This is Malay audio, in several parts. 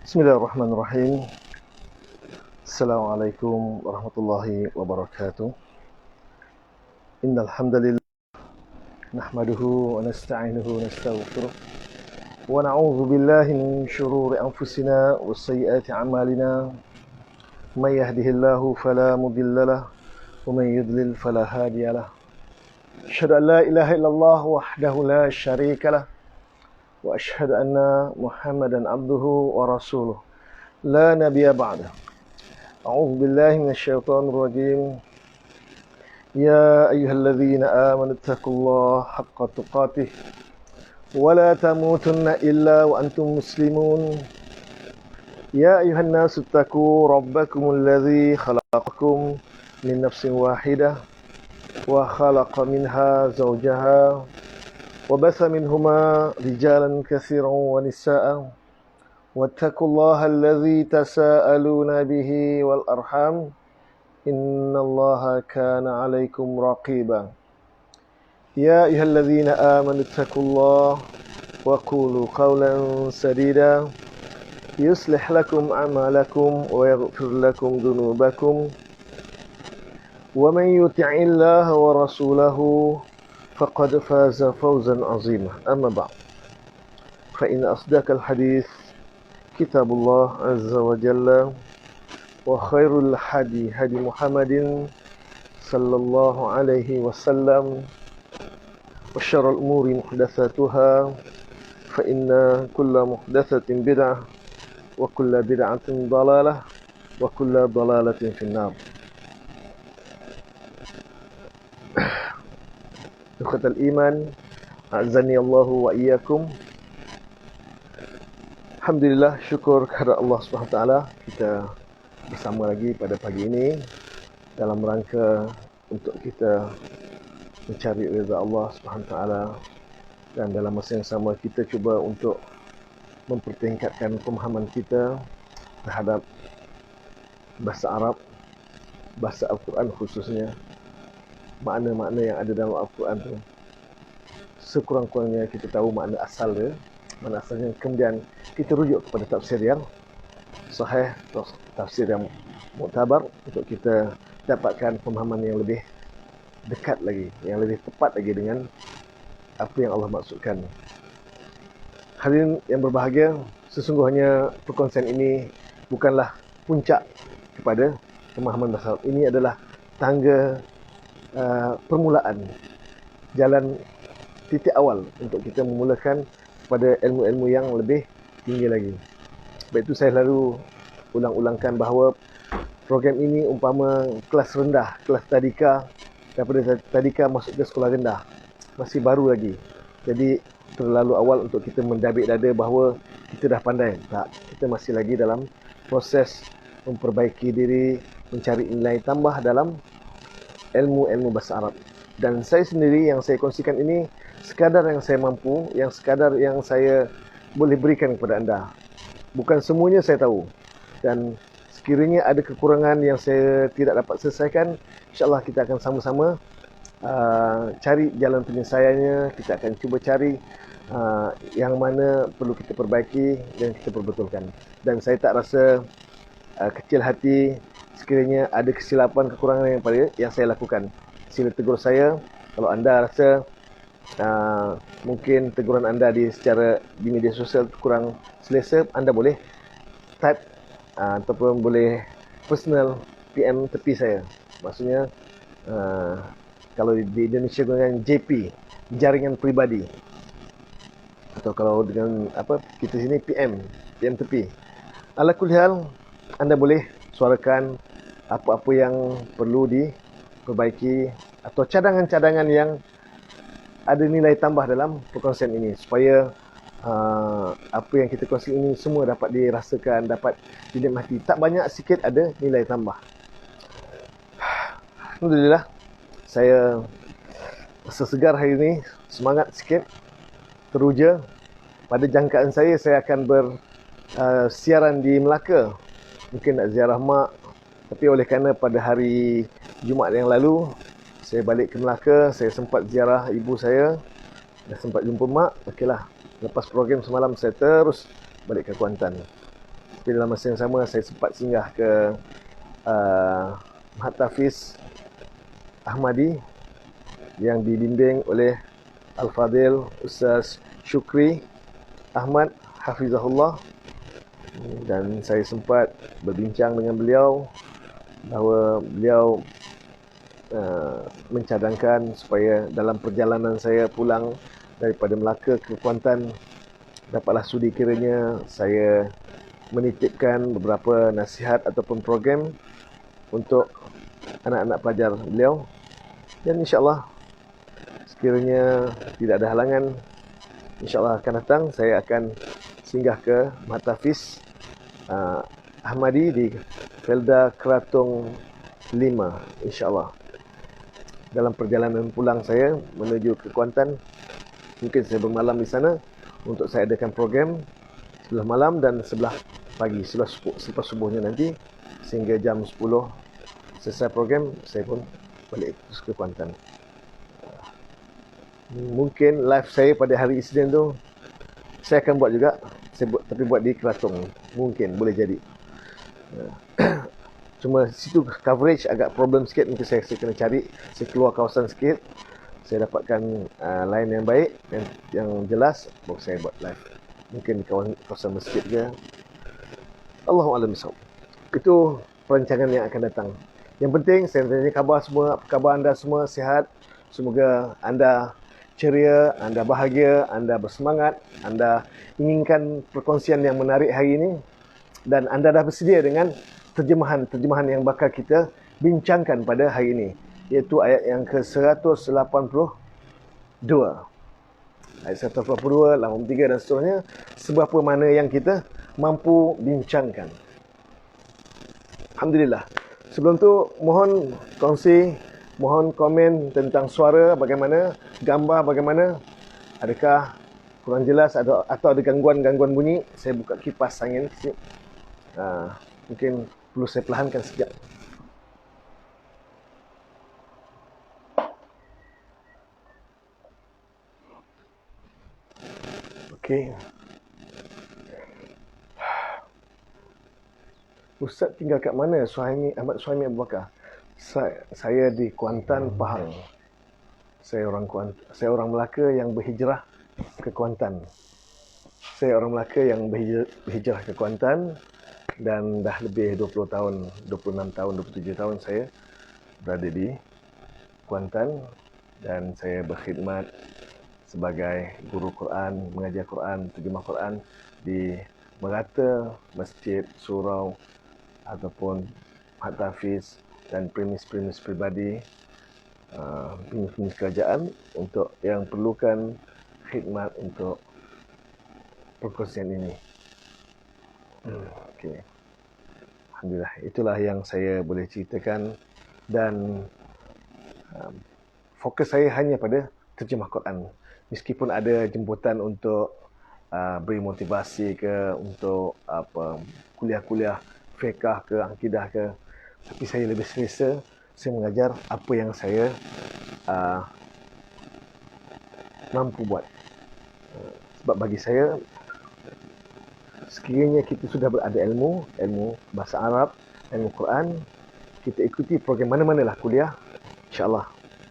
Bismillahirrahmanirrahim. Assalamualaikum warahmatullahi wabarakatuh. Innal hamdalillah nahmaduhu wa nasta'inuhu wa nastaghfiruh wa na'udzu billahi min shururi anfusina wa sayyiati a'malina. May yahdihillahu fala mudilla lahu wa may yudlil fala hadiya lahu. Asyhadu an la ilaha illallah wahdahu la syarika lahu wa asyhadu anna Muhammadan abduhu wa rasuluh la nabiyya ba'dahu. A'udzu billahi minasyaitonir rajim. Ya ayyuhalladzina amanu taqullaha haqqa tuqatih wa la tamutunna illa wa antum muslimun. Ya ayyuhan nasu taqu rabbakumul ladzi khalaqakum min nafsin wahidah wa khalaqa minha zawjaha wa batha minhuma rijalan katsiran wa nisaa. Wattaqullaha alladzi tasaaluna bihi wal arham. Innallaha kana 'alaikum raqiba. Ya ayyuhalladzina amanu taqullaha wa qulu qawlan sadida yuslih lakum a'malakum wa yaghfir lakum dhunubakum wa man yuti'illaha wa rasulahu faqad faza fawzan 'azima. Amma ba'd. Fa inna asdaqal hadits kitabullah azza wa jalla wa khairul hadi hadi Muhammadin sallallahu alaihi wasallam wa syarrul umuri muhdatsatuha fa inna kulla muhdatsatin bid'ah wa kulla bid'atin dhalalah wa kulla dhalalatin finnar. Ikhwatal iman, a'azzani Allahu wa iyyakum. Alhamdulillah, syukur kepada Allah Subhanahu wa taala, kita bersama lagi pada pagi ini dalam rangka untuk kita mencari redha Allah Subhanahu wa taala, dan dalam masa yang sama kita cuba untuk mempertingkatkan pemahaman kita terhadap bahasa Arab, bahasa Al-Quran khususnya, makna-makna yang ada dalam Al-Quran tu. Sekurang-kurangnya kita tahu makna asal dia, mana asalnya, kemudian kita rujuk kepada tafsir yang sahih, tafsir yang muktabar, untuk kita dapatkan pemahaman yang lebih dekat lagi, yang lebih tepat lagi dengan apa yang Allah maksudkan. Hadirin yang berbahagia, sesungguhnya perkongsian ini bukanlah puncak kepada pemahaman bahasa Arab. Ini adalah tangga permulaan, jalan titik awal untuk kita memulakan pada ilmu-ilmu yang lebih tinggi lagi. Sebab itu saya selalu ulang-ulangkan bahawa program ini umpama kelas rendah, kelas tadika, daripada tadika masuk ke sekolah rendah, masih baru lagi. Jadi terlalu awal untuk kita mendabik dada bahawa kita dah pandai. Tak, kita masih lagi dalam proses memperbaiki diri, mencari nilai tambah dalam ilmu-ilmu bahasa Arab. Dan saya sendiri yang saya kongsikan ini sekadar yang saya mampu, yang sekadar yang saya boleh berikan kepada anda. Bukan semuanya saya tahu, dan sekiranya ada kekurangan yang saya tidak dapat selesaikan, insyaAllah kita akan sama-sama cari jalan penyelesaiannya. Kita akan cuba cari yang mana perlu kita perbaiki dan kita perbetulkan. Dan saya tak rasa kecil hati sekiranya ada kesilapan, kekurangan yang saya lakukan. Sila tegur saya. Kalau anda rasa mungkin teguran anda di media sosial kurang selesa, anda boleh type ataupun boleh personal PM tepi saya. Maksudnya kalau di Indonesia dengan JP, jaringan peribadi, atau kalau dengan kita sini PM tepi. Ala kulli hal, anda boleh suarakan apa-apa yang perlu diperbaiki atau cadangan-cadangan yang ada nilai tambah dalam perkongsian ini, supaya apa yang kita kongsi ini semua dapat dirasakan, dapat dinikmati. Tak banyak, sikit ada nilai tambah. Alhamdulillah, saya rasa segar hari ini, semangat sikit, teruja. Pada jangkaan saya akan siaran di Melaka. Mungkin nak ziarah mak, tapi oleh kerana pada hari Jumaat yang lalu saya balik ke Melaka, saya sempat ziarah ibu saya, dah sempat jumpa mak. Okeylah, lepas program semalam saya terus balik ke Kuantan. Tapi dalam masa yang sama saya sempat singgah ke Mahat Tafiz Ahmadi yang dibimbing oleh Al-Fadil Ustaz Syukri Ahmad Hafizahullah, dan saya sempat berbincang dengan beliau bahawa beliau mencadangkan supaya dalam perjalanan saya pulang daripada Melaka ke Kuantan, dapatlah sudi kiranya saya menitipkan beberapa nasihat ataupun program untuk anak-anak pelajar beliau. Dan insyaAllah sekiranya tidak ada halangan, insyaAllah akan datang saya akan singgah ke Mahat Tafiz Ahmadi di Felda Keratung 5, insyaAllah. Dalam perjalanan pulang saya menuju ke Kuantan, mungkin saya bermalam di sana untuk saya adakan program sebelah malam dan sebelah pagi, selepas subuhnya nanti, sehingga jam 10 selesai program, saya pun balik terus ke Kuantan. Mungkin live saya pada hari Isnin tu saya akan buat juga, tapi buat di Keratung, mungkin boleh jadi. Cuma situ coverage agak problem sikit, mungkin saya kena cari, saya keluar kawasan sikit, saya dapatkan line yang baik dan yang jelas, baru saya buat live. Mungkin di kawasan masjid ke. Allahu a'lam bishawab. Itu perancangan yang akan datang. Yang penting saya tanya khabar semua, apa khabar anda semua, sihat. Semoga anda ceria, anda bahagia, anda bersemangat, anda inginkan perkongsian yang menarik hari ini, dan anda dah bersedia dengan terjemahan yang bakal kita bincangkan pada hari ini, iaitu ayat yang ke-182. Ayat 182, 83 dan seterusnya, seberapa mana yang kita mampu bincangkan. Alhamdulillah. Sebelum tu, mohon kongsi, mohon komen tentang suara bagaimana, gambar bagaimana, adakah kurang jelas atau ada gangguan-gangguan bunyi. Saya buka kipas angin sikit. Mungkin perlu saya perlahankan sekejap. Okey. Ustaz tinggal kat mana? Ahmad Suhaimi Abu Bakar. Saya di Kuantan, Pahang. Saya orang Melaka yang berhijrah ke Kuantan. Saya orang Melaka yang berhijrah ke Kuantan, dan dah lebih 20 tahun, 26 tahun, 27 tahun saya berada di Kuantan, dan saya berkhidmat sebagai guru Quran, mengajar Quran, terjemah Quran di merata masjid, surau ataupun Mahat Tafiz dan premis-premis peribadi, premis kerajaan untuk yang perlukan khidmat untuk perkongsian ini. Okey. Alhamdulillah, itulah yang saya boleh ceritakan, dan fokus saya hanya pada terjemah Quran. Meskipun ada jemputan untuk beri motivasi ke, untuk kuliah-kuliah fiqah ke, akidah ke, tapi saya lebih selesa saya mengajar apa yang saya mampu buat. Sebab bagi saya, sekiranya kita sudah berada ilmu bahasa Arab, ilmu Quran, kita ikuti program mana-manalah kuliah, insya-Allah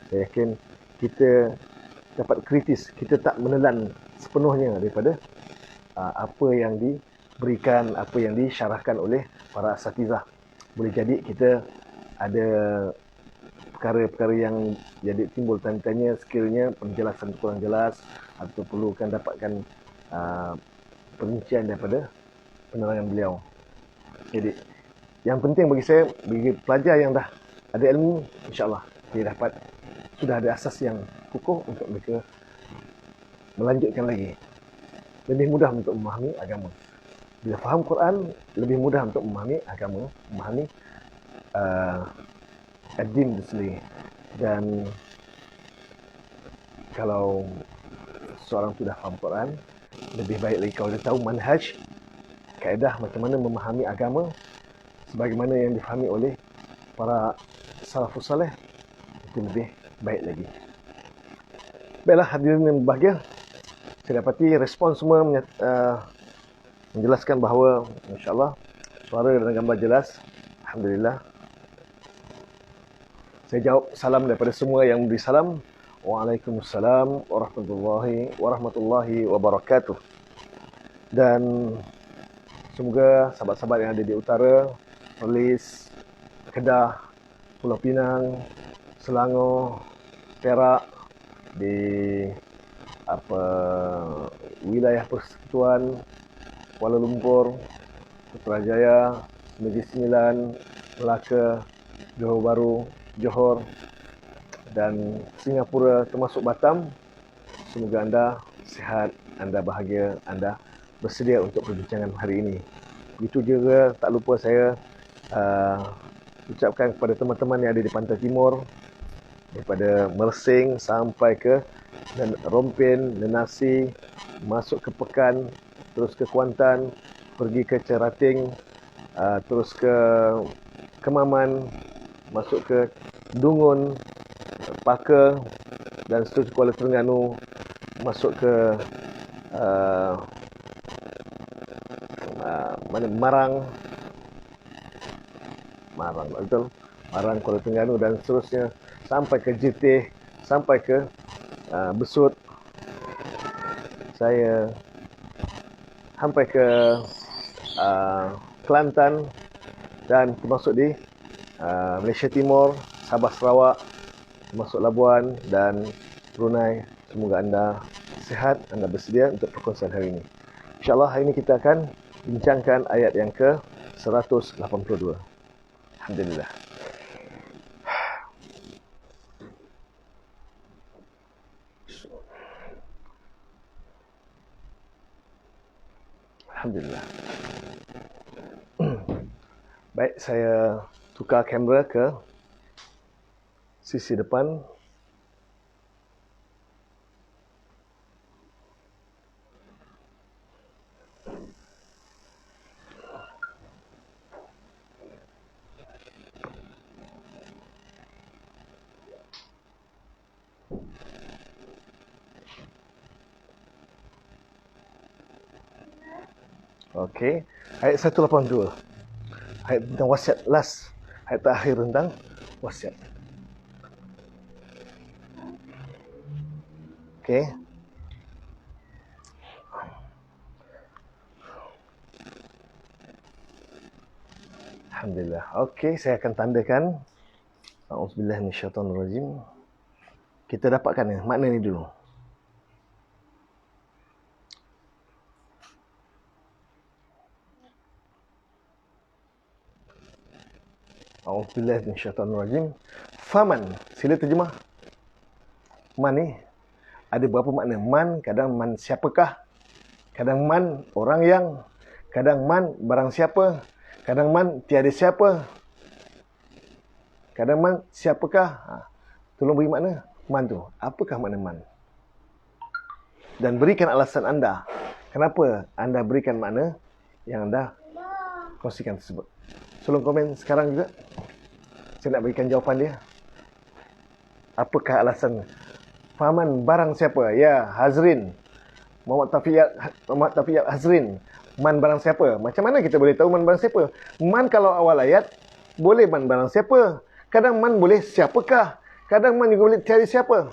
saya yakin kita dapat kritis, kita tak menelan sepenuhnya daripada apa yang diberikan, apa yang disyarahkan oleh para asatizah. Boleh jadi kita ada perkara-perkara yang jadi timbul tanya-tanya, sekiranya penjelasan kurang jelas atau perlukan dapatkan perincian daripada penerangan beliau. Jadi yang penting bagi saya, bagi pelajar yang dah ada ilmu, insya-Allah dia sudah ada asas yang kukuh untuk mereka melanjutkan lagi. Lebih mudah untuk memahami agama. Bila faham Quran, lebih mudah untuk memahami agama, memahami ad-din itu sendiri. Dan kalau seorang sudah faham Quran, lebih baik lagi kalau dia tahu manhaj, kaedah macam mana memahami agama sebagaimana yang difahami oleh para salafus saleh, itu lebih baik lagi. Baiklah hadirin yang berbahagia, saya dapati respon semua menjelaskan bahawa insya-Allah suara dan gambar jelas. Alhamdulillah. Saya jawab salam daripada semua yang memberi salam. Waalaikumsalam warahmatullahi wabarakatuh. Dan semoga sahabat-sahabat yang ada di utara, Perlis, Kedah, Pulau Pinang, Selangor, Perak, di wilayah Persekutuan, Kuala Lumpur, Putrajaya, Negeri Sembilan, Melaka, Johor Bahru, Johor dan Singapura termasuk Batam. Semoga anda sihat, anda bahagia, anda bersedia untuk perbincangan hari ini. Begitu juga tak lupa saya ucapkan kepada teman-teman yang ada di Pantai Timur, daripada Mersing sampai ke Rompin, Nenasi, masuk ke Pekan, terus ke Kuantan, pergi ke Cerating, terus ke Kemaman, masuk ke Dungun, Paka dan seterusnya Kuala Terengganu, masuk ke Marang, betul, Marang, Kuala Terengganu dan seterusnya sampai ke Jetih, sampai ke Besut, saya sampai ke Kelantan dan termasuk di Malaysia Timur, Sabah Sarawak, termasuk Labuan dan Brunei. Semoga anda sihat, anda bersedia untuk perkongsian hari ini. InsyaAllah hari ini kita akan bincangkan ayat yang ke-182. Alhamdulillah. Alhamdulillah. Baik, saya tukar kamera ke sisi depan. Okey, ayat 182. Ayat tentang wasiat last. Ayat terakhir tentang wasiat. Okey. Alhamdulillah. Okey, saya akan tandakan. A'udzubillahi minasyaitonirrajim. Kita dapatkan makna ni dulu. A'udzubillahi minasyaitonirrajim. Faman, sila terjemah. Man ni ada berapa makna? Man, kadang man siapakah? Kadang man orang yang, kadang man barang siapa, kadang man tiada siapa, kadang man siapakah? Tolong beri makna man tu. Apakah makna man? Dan berikan alasan anda. Kenapa anda berikan makna yang anda kongsikan tersebut? Tolong komen sekarang juga. Saya nak berikan jawapan dia. Apakah alasan? Faman barang siapa? Ya, Hazrin. Muhammad Tafiq Hazrin. Man barang siapa? Macam mana kita boleh tahu man barang siapa? Man kalau awal ayat, boleh man barang siapa. Kadang man boleh siapakah. Kadang man juga boleh cari siapa.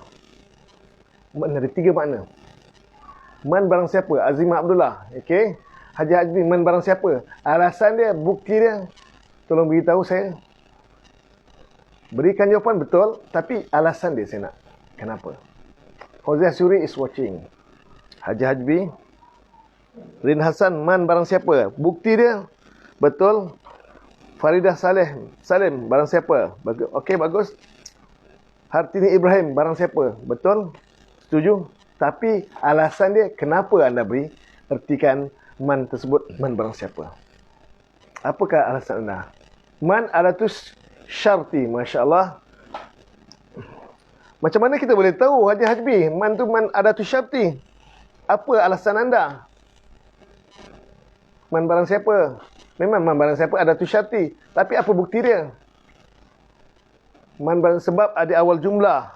Man ada 3 makna. Man barang siapa? Azimah Abdullah. Okey. Haji Hajbi, man barang siapa? Alasan dia, bukti dia. Tolong beritahu saya. Berikan jawapan betul, tapi alasan dia saya nak. Kenapa? Fauziah Suri is watching. Haji Hajbi. Rin Hassan, man barang siapa? Bukti dia. Betul. Faridah Salim, barang siapa? Okey, bagus. Hartini Ibrahim, barang siapa? Betul. Setuju. Tapi alasan dia, kenapa anda beri ertikan man tersebut, man barang siapa? Apakah alasan anda? Man adatus syarti, Masya Allah. Macam mana kita boleh tahu Haji Hajbi man tu man adatus syarti? Apa alasan anda? Man barang siapa. Memang man barang siapa ada tu syarti. Tapi apa bukti dia? Man barang sebab ada awal jumlah.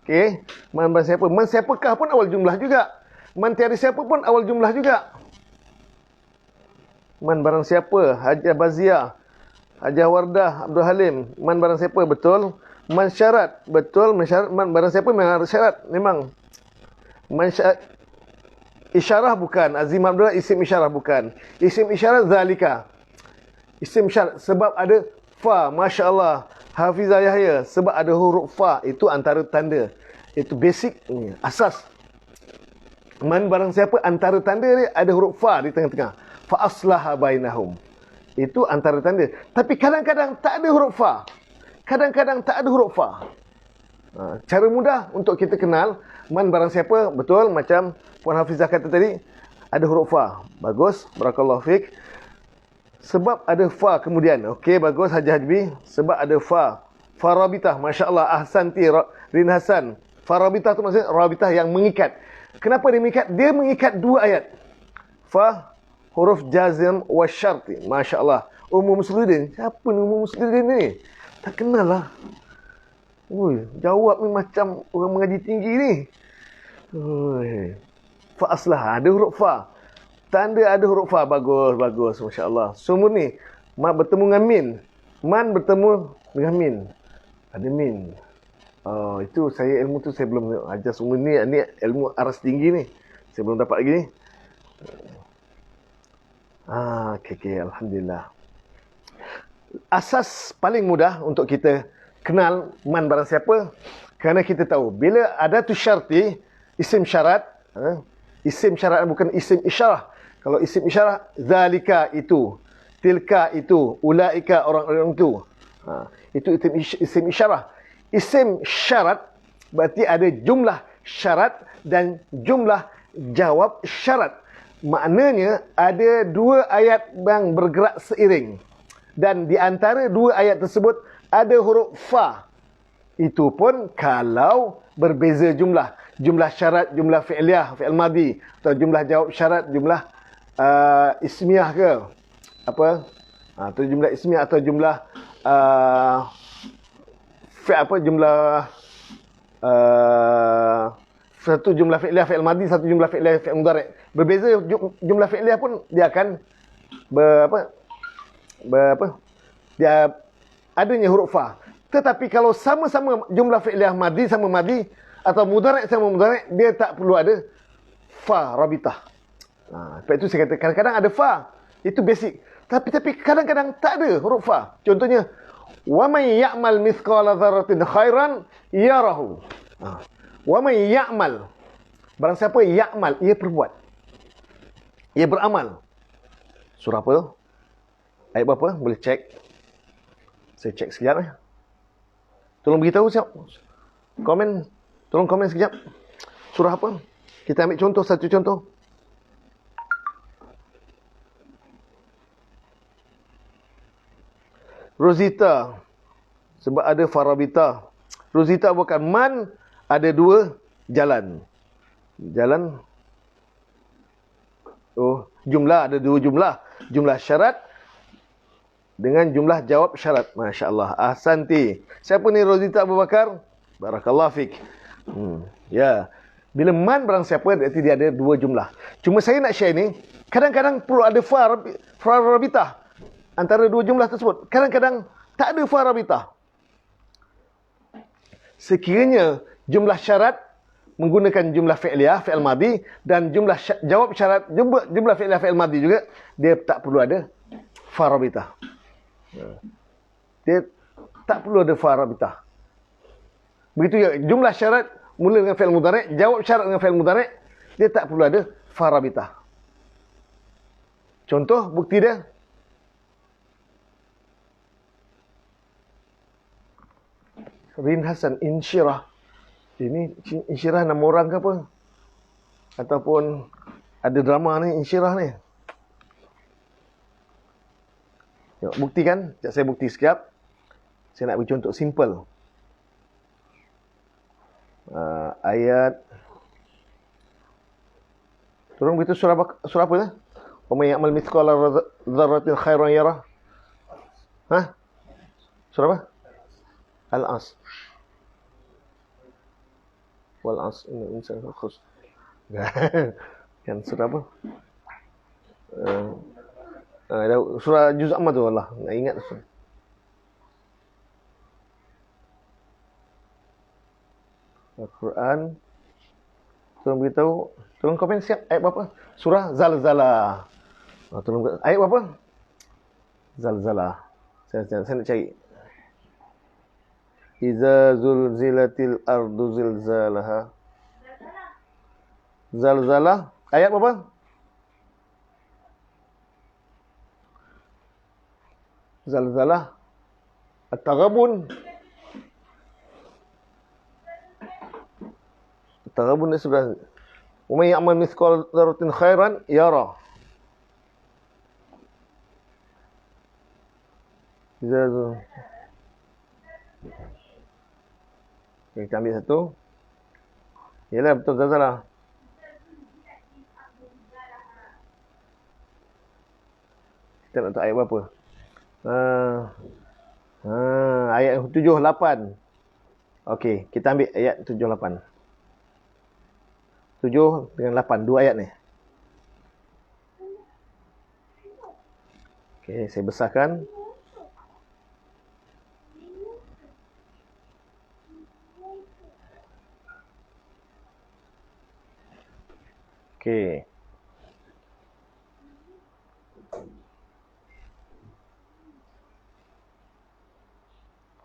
Okey. Man barang siapa. Man siapakah pun awal jumlah juga. Man tiada siapa pun awal jumlah juga. Man barang siapa. Haji Bazia, Haji Wardah, Abdul Halim. Man barang siapa. Betul. Man syarat. Betul. Man barang siapa memang ada syarat. Memang. Man syarat. Isyarah bukan. Azim Abdullah isim isyarah bukan. Isim isyarah zalika. Isim isyarah sebab ada fa. Masya Allah. Hafizah Yahya sebab ada huruf fa. Itu antara tanda. Itu basic. Asas. Man barang siapa antara tanda dia ada huruf fa di tengah-tengah. Fa aslaha bainahum. Itu antara tanda. Tapi kadang-kadang tak ada huruf fa. Kadang-kadang tak ada huruf fa. Cara mudah untuk kita kenal man barang siapa, betul macam Puan Hafizah kata tadi, ada huruf fa. Bagus, barakallahu fik. Sebab ada fa kemudian. Okey, bagus Haji Hajbi. Sebab ada fa. Farabitah, masya-Allah, ahsanti Rin Hasan. Farabitah tu maksudnya rabitah yang mengikat. Kenapa dia mengikat? Dia mengikat dua ayat. Fa huruf jazm wa syarti. Masya-Allah. Ummu Muslimin. Siapa ni Ummu Muslimin ni? Tak kenal lah. Ui, jawab ni macam orang mengaji tinggi ni. Ui. Fa aslah, ada huruf fa. Tanda ada huruf fa. Bagus, bagus. Masya Allah. Sumur ni, ma bertemu dengan min. Man bertemu dengan min. Ada min. Oh, itu saya ilmu tu saya belum ajar sumur ni. Ni ilmu aras tinggi ni. Saya belum dapat lagi ni. Okay. Alhamdulillah. Asas paling mudah untuk kita kenal man barang siapa, kerana kita tahu bila ada tu syarti, isim syarat, isim syarat bukan isim isyarah. Kalau isim isyarah, zalika itu, tilka itu, ulaika orang-orang itu. Itu isim isyarah. Isim syarat berarti ada jumlah syarat dan jumlah jawab syarat. Maknanya ada dua ayat yang bergerak seiring. Dan di antara dua ayat tersebut ada huruf fa. Itu pun kalau berbeza jumlah. Jumlah syarat, jumlah fi'liyah, fi'il madhi. Atau jumlah jawab syarat, jumlah ismiyah ke. Apa? Atau jumlah ismiyah atau jumlah jumlah satu jumlah fi'liyah, fi'il madhi, satu jumlah fi'liyah, fi'il mudhari'. Berbeza jumlah fi'liyah pun dia akan dia adanya huruf fa. Tetapi kalau sama-sama jumlah fi'liyah madhi sama madhi atau mudhari' sama mudhari', dia tak perlu ada fa rabitah. Sebab itu saya kata kadang-kadang ada fa. Itu basic. Tapi kadang-kadang tak ada huruf fa. Contohnya, wa may ya'mal mithqala dzarratin khairan yarahu. Wa may ya'mal. Barang siapa ya'mal, ia perbuat. Ia beramal. Surah apa tu? Ayat berapa? Boleh cek. Saya cek sekejap. Tolong beritahu siap. Komen. Tolong komen sekejap. Surah apa? Kita ambil contoh, satu contoh. Rosita. Sebab ada farabita. Rosita bukan man. Ada dua jalan. Jalan. Oh, jumlah. Ada dua jumlah. Jumlah syarat dengan jumlah jawab syarat. Masya Allah. Ahsanti. Siapa ni Rosita Abu Bakar? Barakallahu fik. Ya. Bila man barang siapa, berarti dia ada dua jumlah. Cuma saya nak share ni, kadang-kadang perlu ada fa rabitah antara dua jumlah tersebut. Kadang-kadang tak ada fa rabitah. Sekiranya jumlah syarat menggunakan jumlah fi'liyah, fi'il madhi, dan jumlah jawab syarat, jumlah fi'liyah, fi'il madhi juga, dia tak perlu ada fa rabitah. Dia tak perlu ada fa rabitah. Begitu juga jumlah syarat mula dengan fi'il mudhari', jawab syarat dengan fi'il mudhari', dia tak perlu ada fa rabitah. Contoh bukti dia, Rin Hasan insyirah. Ini insyirah nama orang ke apa? Ataupun ada drama ni insyirah ni. Tengok, bukti kan? Sekejap saya bukti sekejap. Saya nak beri contoh simple. Ayat. Tolong beritahu surah apa tu? Wa may ya'mal mithqala dzarratin khairan yarah. Hah? Surah apa? Al-As. Wal As innal insana khusr. Kan surah apa? Surah Juz Amma tu Allah. Nak ingat surah. Al-Quran. Tolong beritahu. Tolong komen siap. Ayat berapa? Surah Zalzalah. Tolong ayat berapa? Zalzalah. Saya nak cari. Iza zulzilatil ardu zilzalaha. Zalzalah. Ayat berapa? Zalzalah. At-Taghabun. At-Taghabun ni sudah. Wa may ya'mal mithqala dzarratin khairan yara. Iza kita ambil satu. Yalah betul Zalzalah. Kita nak tahu ayat berapa? Ayat 7-8. Okey, kita ambil ayat 7-8. 7 dengan 8, dua ayat ni. Okey, saya besarkan. Okey.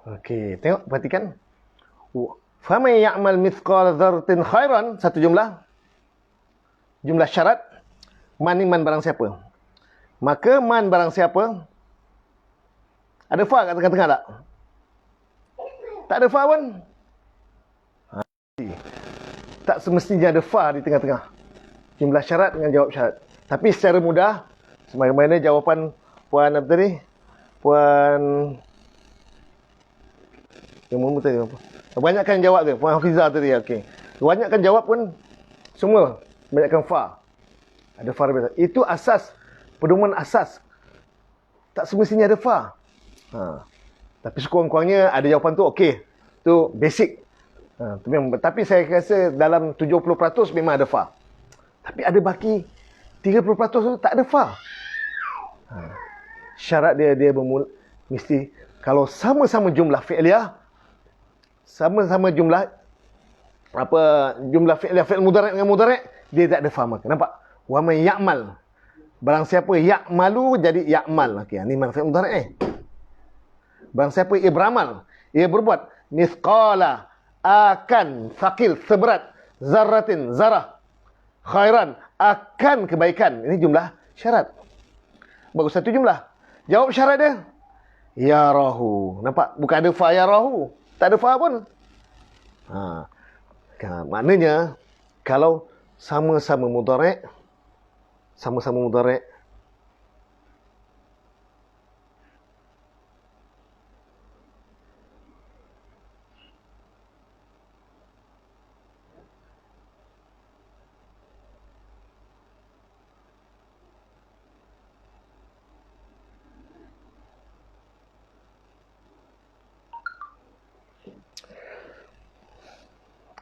Okey, tengok, perhatikan. Faman ya'mal mithqala dzarratin khairan, satu jumlah. Jumlah syarat. Man barang siapa. Maka man barang siapa. Ada fa kat tengah-tengah tak? Tak ada fa pun. Tak semestinya ada fa di tengah-tengah. Jumlah syarat dengan jawab syarat. Tapi secara mudah, sebagaimana jawapan Puan apa tadi? Puan yang mana tadi apa? Banyakkan jawab dia, Puan Hafizah tadi. Okey. Banyakkan jawab pun semua banyakkan fa. Ada fa biasa. Itu asas, pedoman asas. Tak semestinya ada fa. Tapi sekurang-kurangnya ada jawapan tu okey. Tu basic. Tapi saya rasa dalam 70% memang ada fa. Tapi ada baki 30% tu tak ada fa. Syarat dia mesti kalau sama-sama jumlah fi'liyah, sama-sama jumlah jumlah fi'liyah, fi'il mudhari' dengan mudhari', dia tak ada fa maka. Nampak? Wa may ya'mal. Barang siapa ya'malu jadi ya'mal. Okey, ni mana fi'il mudhari' Barang siapa ia beramal, ia berbuat mithqala, akan, thaqil, seberat, zarratin, zarah, khairan, akan kebaikan. Ini jumlah syarat. Bagus satu jumlah. Jawab syarat dia. Yarahu. Nampak? Bukan ada fa yarahu. Tak ada fa pun. Maknanya, kalau sama-sama mudhari',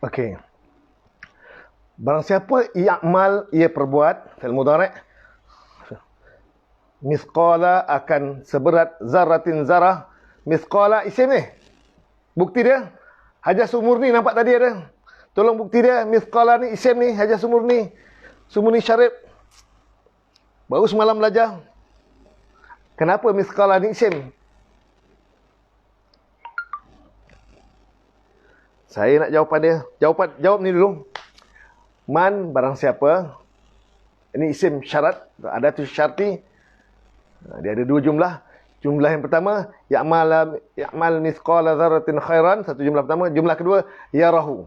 okey. Barang siapa ya'mal, ia perbuat, fi'il mudhari', mithqala akan seberat, zarratin zarah, mithqala isim ni. Bukti dia, Hajar Sumurni nampak tadi ada. Tolong bukti dia, mithqala ni isim ni, Hajar Sumurni. Sumurni Syarif. Baru semalam belajar. Kenapa mithqala ni isim? Saya nak jawapan dia. Jawab ni dulu. Man barang siapa. Ini isim syarat. Ada tu syarti. Dia ada dua jumlah. Jumlah yang pertama, ya'mal mithqala dzarratin khairan. Satu jumlah pertama. Jumlah kedua, yarahu.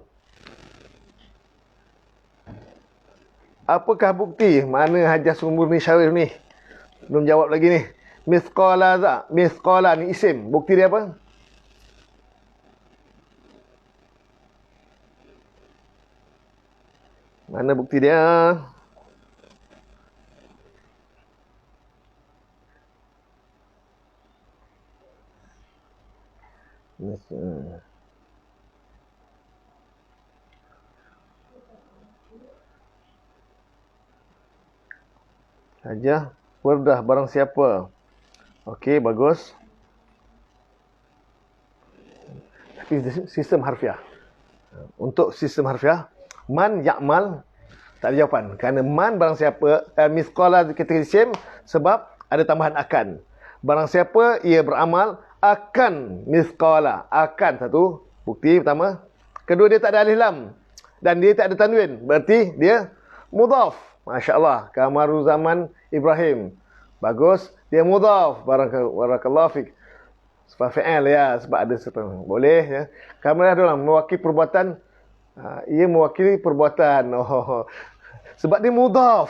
Apakah bukti? Mana Hajar Sumurni Syarif ni? Belum jawab lagi ni. Mithqala ni isim. Bukti dia apa? Mana bukti dia? Hajah Wardah barang siapa. Okey, bagus. Tapi sistem harfiah. Untuk sistem harfiah, man ya'mal tak ada jawapan. Kerana man barang siapa, misqala kita isim sebab ada tambahan akan. Barang siapa ia beramal akan misqala, akan satu bukti pertama. Kedua, dia tak ada alif lam dan dia tak ada tanwin. Berarti dia mudhaf. Masya-Allah, kamaru zaman Ibrahim. Bagus, dia mudhaf. Barakallahu fik. Sebab fi'il ya, sebab ada sebab boleh ya. Kamarah adalah mewakili perbuatan, ia mewakili perbuatan. Sebab dia mudhaf.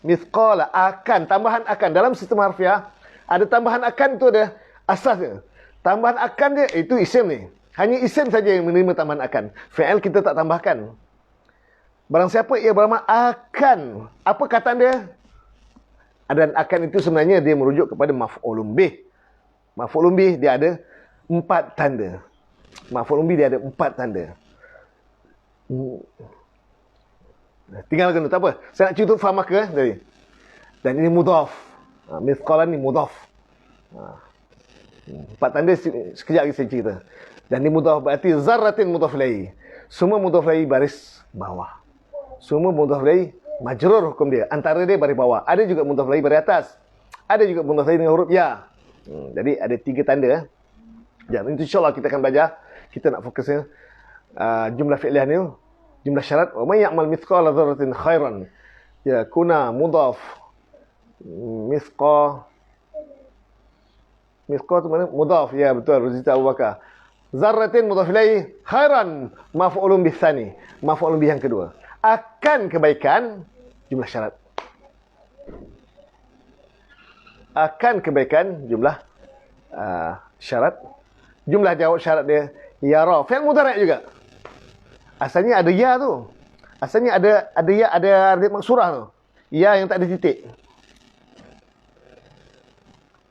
Mithqala, akan, tambahan akan. Dalam sistem harfiah ada tambahan akan, tu ada asasnya. Tambahan akan dia itu isim ni. Hanya isim saja yang menerima tambahan akan. Fi'il kita tak tambahkan. Barang siapa ia beramal akan. Apa kata dia? Dan akan itu sebenarnya dia merujuk kepada maf'ulun bih. Maf'ulun bih dia ada 4 tanda. Maf'ulun bih dia ada 4 tanda. Tinggalkan tu, tak apa. Saya nak cerita faham maka tadi. Dan ini mudhaf. Mithqala ni mudhaf. 4 tanda sekejap lagi saya cerita. Dan ini mudhaf berarti zarratin mudhaf ilaih. Semua mudhaf ilaih baris bawah. Semua mudhaf ilaih majrur hukum dia. Antara dia baris bawah. Ada juga mudhaf ilaih baris atas. Ada juga mudhaf ilaih dengan huruf ya. Jadi ada 3 tanda. Ya, insya-Allah kita akan belajar. Kita nak fokusnya jumlah fi'liyah ni, jumlah syarat. Wa may ya'mal mithqala dzarratin khairan yakuna mudhaf. Mithqa tu mana? Mudhaf. Ya, betul. Rozita Abu Bakar. Zarratin mudhaf ilaih, khairan maf'ulun bih tsani. Maf'ulun bih yang kedua. Akan kebaikan, jumlah syarat. Akan kebaikan, jumlah syarat. Jumlah jawab syarat dia yara. Fi'il mudhari' juga. Asalnya ada ya tu. Asalnya ada ya, ada maksurah tu. Ya yang tak ada titik.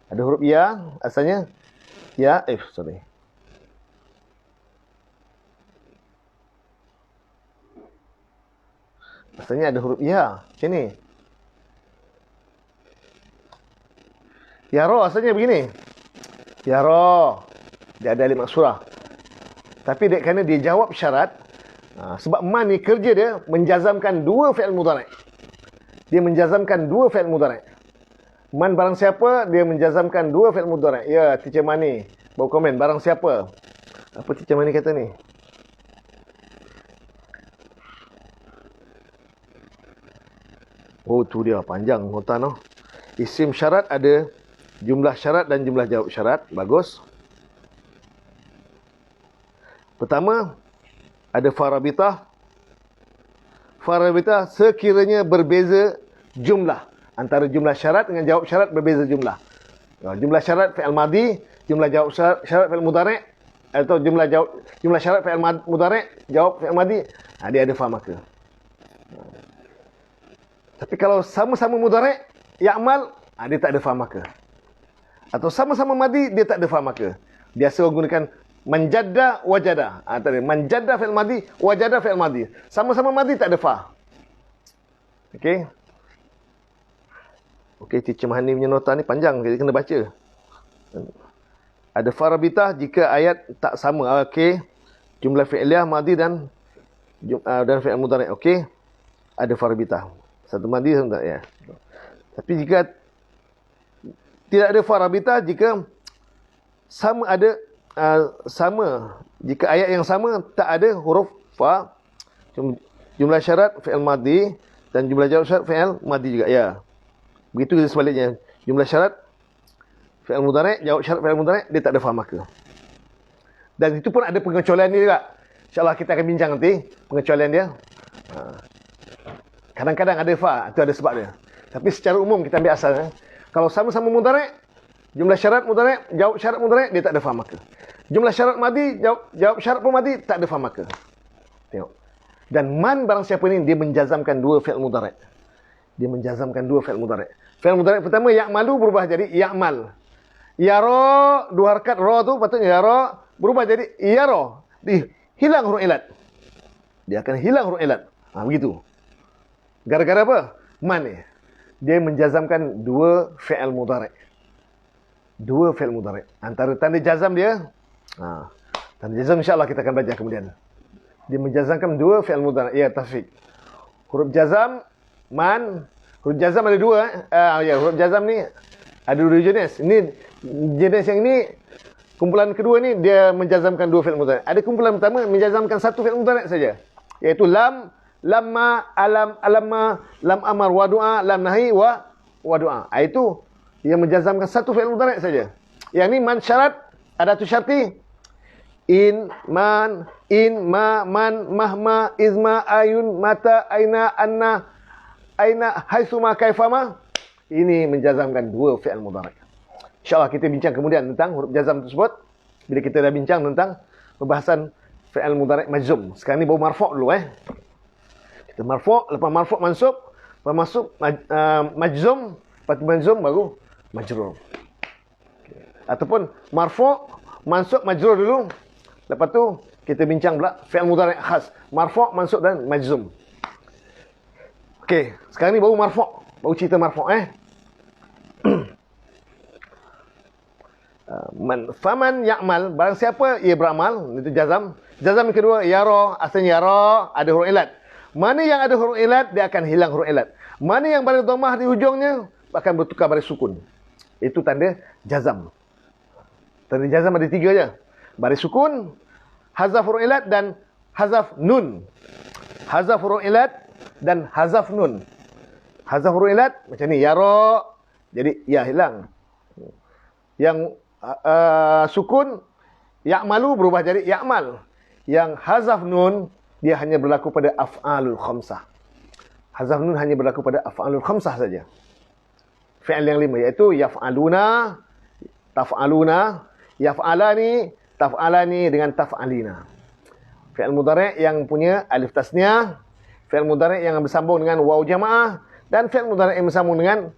Ada huruf ya, asalnya ya, sorry. Asalnya ada huruf ya, macam ni. Yara asalnya begini. Yara. Dia ada alif maksurah. Tapi kerana dia jawab syarat, sebab man ni kerja dia menjazamkan 2 fi'il mudhari'. Dia menjazamkan 2 fi'il mudhari'. Man barang siapa, dia menjazamkan 2 fi'il mudhari'. Ya, Teacher Mani baru komen barang siapa. Apa Teacher Mani kata ni? Oh, tu dia panjang nota noh. Isim syarat ada jumlah syarat dan jumlah jawab syarat. Bagus. Pertama, ada farabitah. Farabitah sekiranya berbeza jumlah. Antara jumlah syarat dengan jawab syarat berbeza jumlah. Jumlah syarat fi'il madhi, jumlah jawab syarat fi'il mudhari', atau jumlah syarat fi'il mudhari', jawab fi'il madhi, dia ada fa maka. Tapi kalau sama-sama mudhari', ya'mal, dia tak ada fa maka. Atau sama-sama madhi, dia tak ada fa maka. Biasa orang gunakan manjadda wajada. Tadi manjadda fi'il madhi, wajada fi'il madhi. Sama-sama madhi tak ada fa. Okey. Okey, Teacher Mahani punya nota ni panjang, kita kena baca. Ada farabitah jika ayat tak sama. Okey. Jumlah fi'liyah madhi dan fi'il mudhari'. Okey. Ada farabitah. Satu madhi satu tak, ya. Tapi jika tidak ada farabitah, jika sama ada sama, jika ayat yang sama tak ada huruf fa, jumlah syarat fi'il madhi dan jumlah jawab syarat fi'il madhi juga, ya. Begitu juga sebaliknya. Jumlah syarat fi'il mudhari', jawab syarat fi'il mudhari', dia tak ada fa maka. Dan itu pun ada pengecualian ni juga. InsyaAllah kita akan bincang nanti pengecualian dia. Kadang-kadang ada fa, itu ada sebab dia. Tapi secara umum kita ambil asal. Kalau sama-sama mudhari', jumlah syarat mudhari', jawab syarat mudhari', dia tak ada fa maka. Jumlah syarat madhi, jawab syarat pun madhi, tak ada fa maka. Tengok. Dan man barang siapa ni, dia menjazamkan 2 fi'il mudhari'. Dia menjazamkan 2 fi'il mudhari'. Fi'il mudhari' pertama ya'malu berubah jadi ya'mal. Yara, 2 harakat ra tu patutnya yara, berubah jadi yara. Hilang huruf ilat. Dia akan hilang huruf ilat. Begitu. Gara-gara apa? Man ni. Dia menjazamkan dua fi'il mudhari'. Dua fi'il mudhari'. Antara tanda jazam dia, tanda jazam insya-Allah kita akan baca kemudian. Dia menjazamkan dua fi'il mudhari'. Ya, Taufik. Huruf jazam, man. Huruf jazam ada dua. Huruf jazam ni ada dua jenis. Ini jenis yang ini, kumpulan kedua ni dia menjazamkan dua fi'il mudhari'. Ada kumpulan pertama menjazamkan satu fi'il mudhari' saja. Iaitu lam, lamma, alam, alamma, lam amar, wa du'a, lam nahi, wa du'a. Itu yang menjazamkan satu fi'il mudhari' saja. Yang ni man syarat, ada tu syarti. In, man, in, ma, man, mahma, izma, ayun, mata, aina, anna, aina, haitsuma, kaifama. Ini menjazamkan dua fi'il mudhari'. InsyaAllah kita bincang kemudian tentang huruf jazam tersebut. Bila kita dah bincang tentang pembahasan fi'il mudhari' majzum. Sekarang ni baru marfu' dulu Kita marfu', lepas marfu' mansub, lepas masuk majzum, lepas majzum baru majrur. Ataupun marfu', mansub, majrur dulu. Lepas tu kita bincang pula fi'il mudhari' khas, marfu', mansub dan majzum. Okey, sekarang ni baru marfu', baru cerita marfu'. Faman ya'mal, barang siapa ia beramal, itu jazam. Jazam yang kedua, yara, asalnya yara, ada huruf ilat. Mana yang ada huruf ilat, dia akan hilang huruf ilat. Mana yang baris dhammah di hujungnya, akan bertukar baris sukun. Itu tanda jazam. Tanda jazam ada tiga je. Baris sukun, hazaf huruf ilat dan hazaf nun. Hazaf huruf ilat dan hazaf nun. Hazaf huruf ilat, macam ni, yara, jadi ya hilang. Yang sukun, ya'malu berubah jadi ya'mal. Yang hazaf nun, dia hanya berlaku pada af'alul khamsah. Hazaf nun hanya berlaku pada af'alul khamsah saja. Fi'il yang lima, iaitu yaf'aluna, taf'aluna, yaf'alani, taf'alani dengan taf'alina. Fi'il mudhari' yang punya alif tasniah, fi'il mudhari' yang bersambung dengan waw jamaah, dan fi'il mudhari' yang bersambung dengan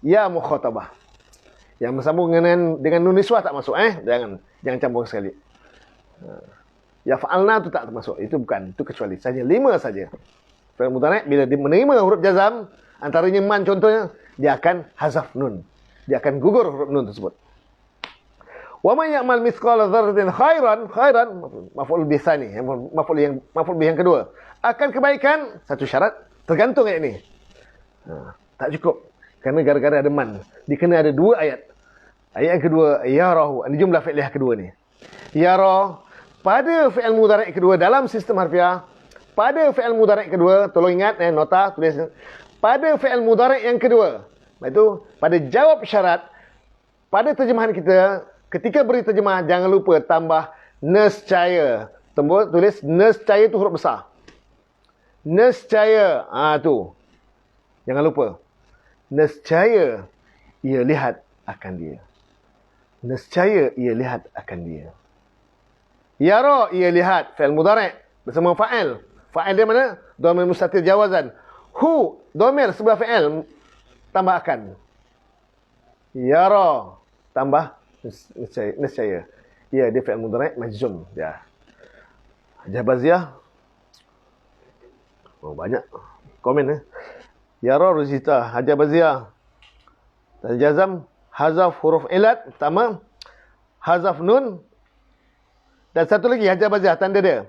ya mukhatabah. Yang bersambung dengan nun niswah tak masuk. Jangan campur sekali. Yaf'alna tu tak termasuk. Itu bukan. Itu kecuali. Saja 5 saja. Fi'il mudhari' bila dia menerima huruf jazam, antaranya man contohnya, dia akan hazaf nun. Dia akan gugur huruf nun tersebut. Wa man ya'mal mithqala dzarratin khairan, maf'ul bih tsani, maf'ul bih yang kedua. Akan kebaikan, satu syarat, tergantung ayat ini. Tak cukup. Kerana gara-gara ada man. Dikena ada dua ayat. Ayat yang kedua, yarahu. Ini jumlah fi'liyah kedua ni. Yara, pada fi'il mudhari' kedua dalam sistem harfiah, pada fi'il mudhari' kedua, tolong ingat, nota, tulis. Pada fi'il mudhari' yang kedua, itu pada jawab syarat, pada terjemahan kita, ketika beri terjemah, jangan lupa tambah nescaya. Tulis nescaya itu huruf besar. Nescaya. Tu. Jangan lupa. Nescaya ia lihat akan dia. Nescaya ia lihat akan dia. Yara ia lihat, fi'il mudhari' bersama fa'il. Fa'il dia mana? Dhamir mustatir jawazan. Hu, dhamir sebelah fi'il tambah akan. Yara tambah nescaya. Ya, dia fi'il mudhari' majzum. Ya. Jabaziyah. Oh, banyak komen Yara Ruzita, Hajar Bazia. Dan jazam, hazaf huruf ilat, pertama. Hazaf nun. Dan satu lagi, Hajar Bazia, tanda dia.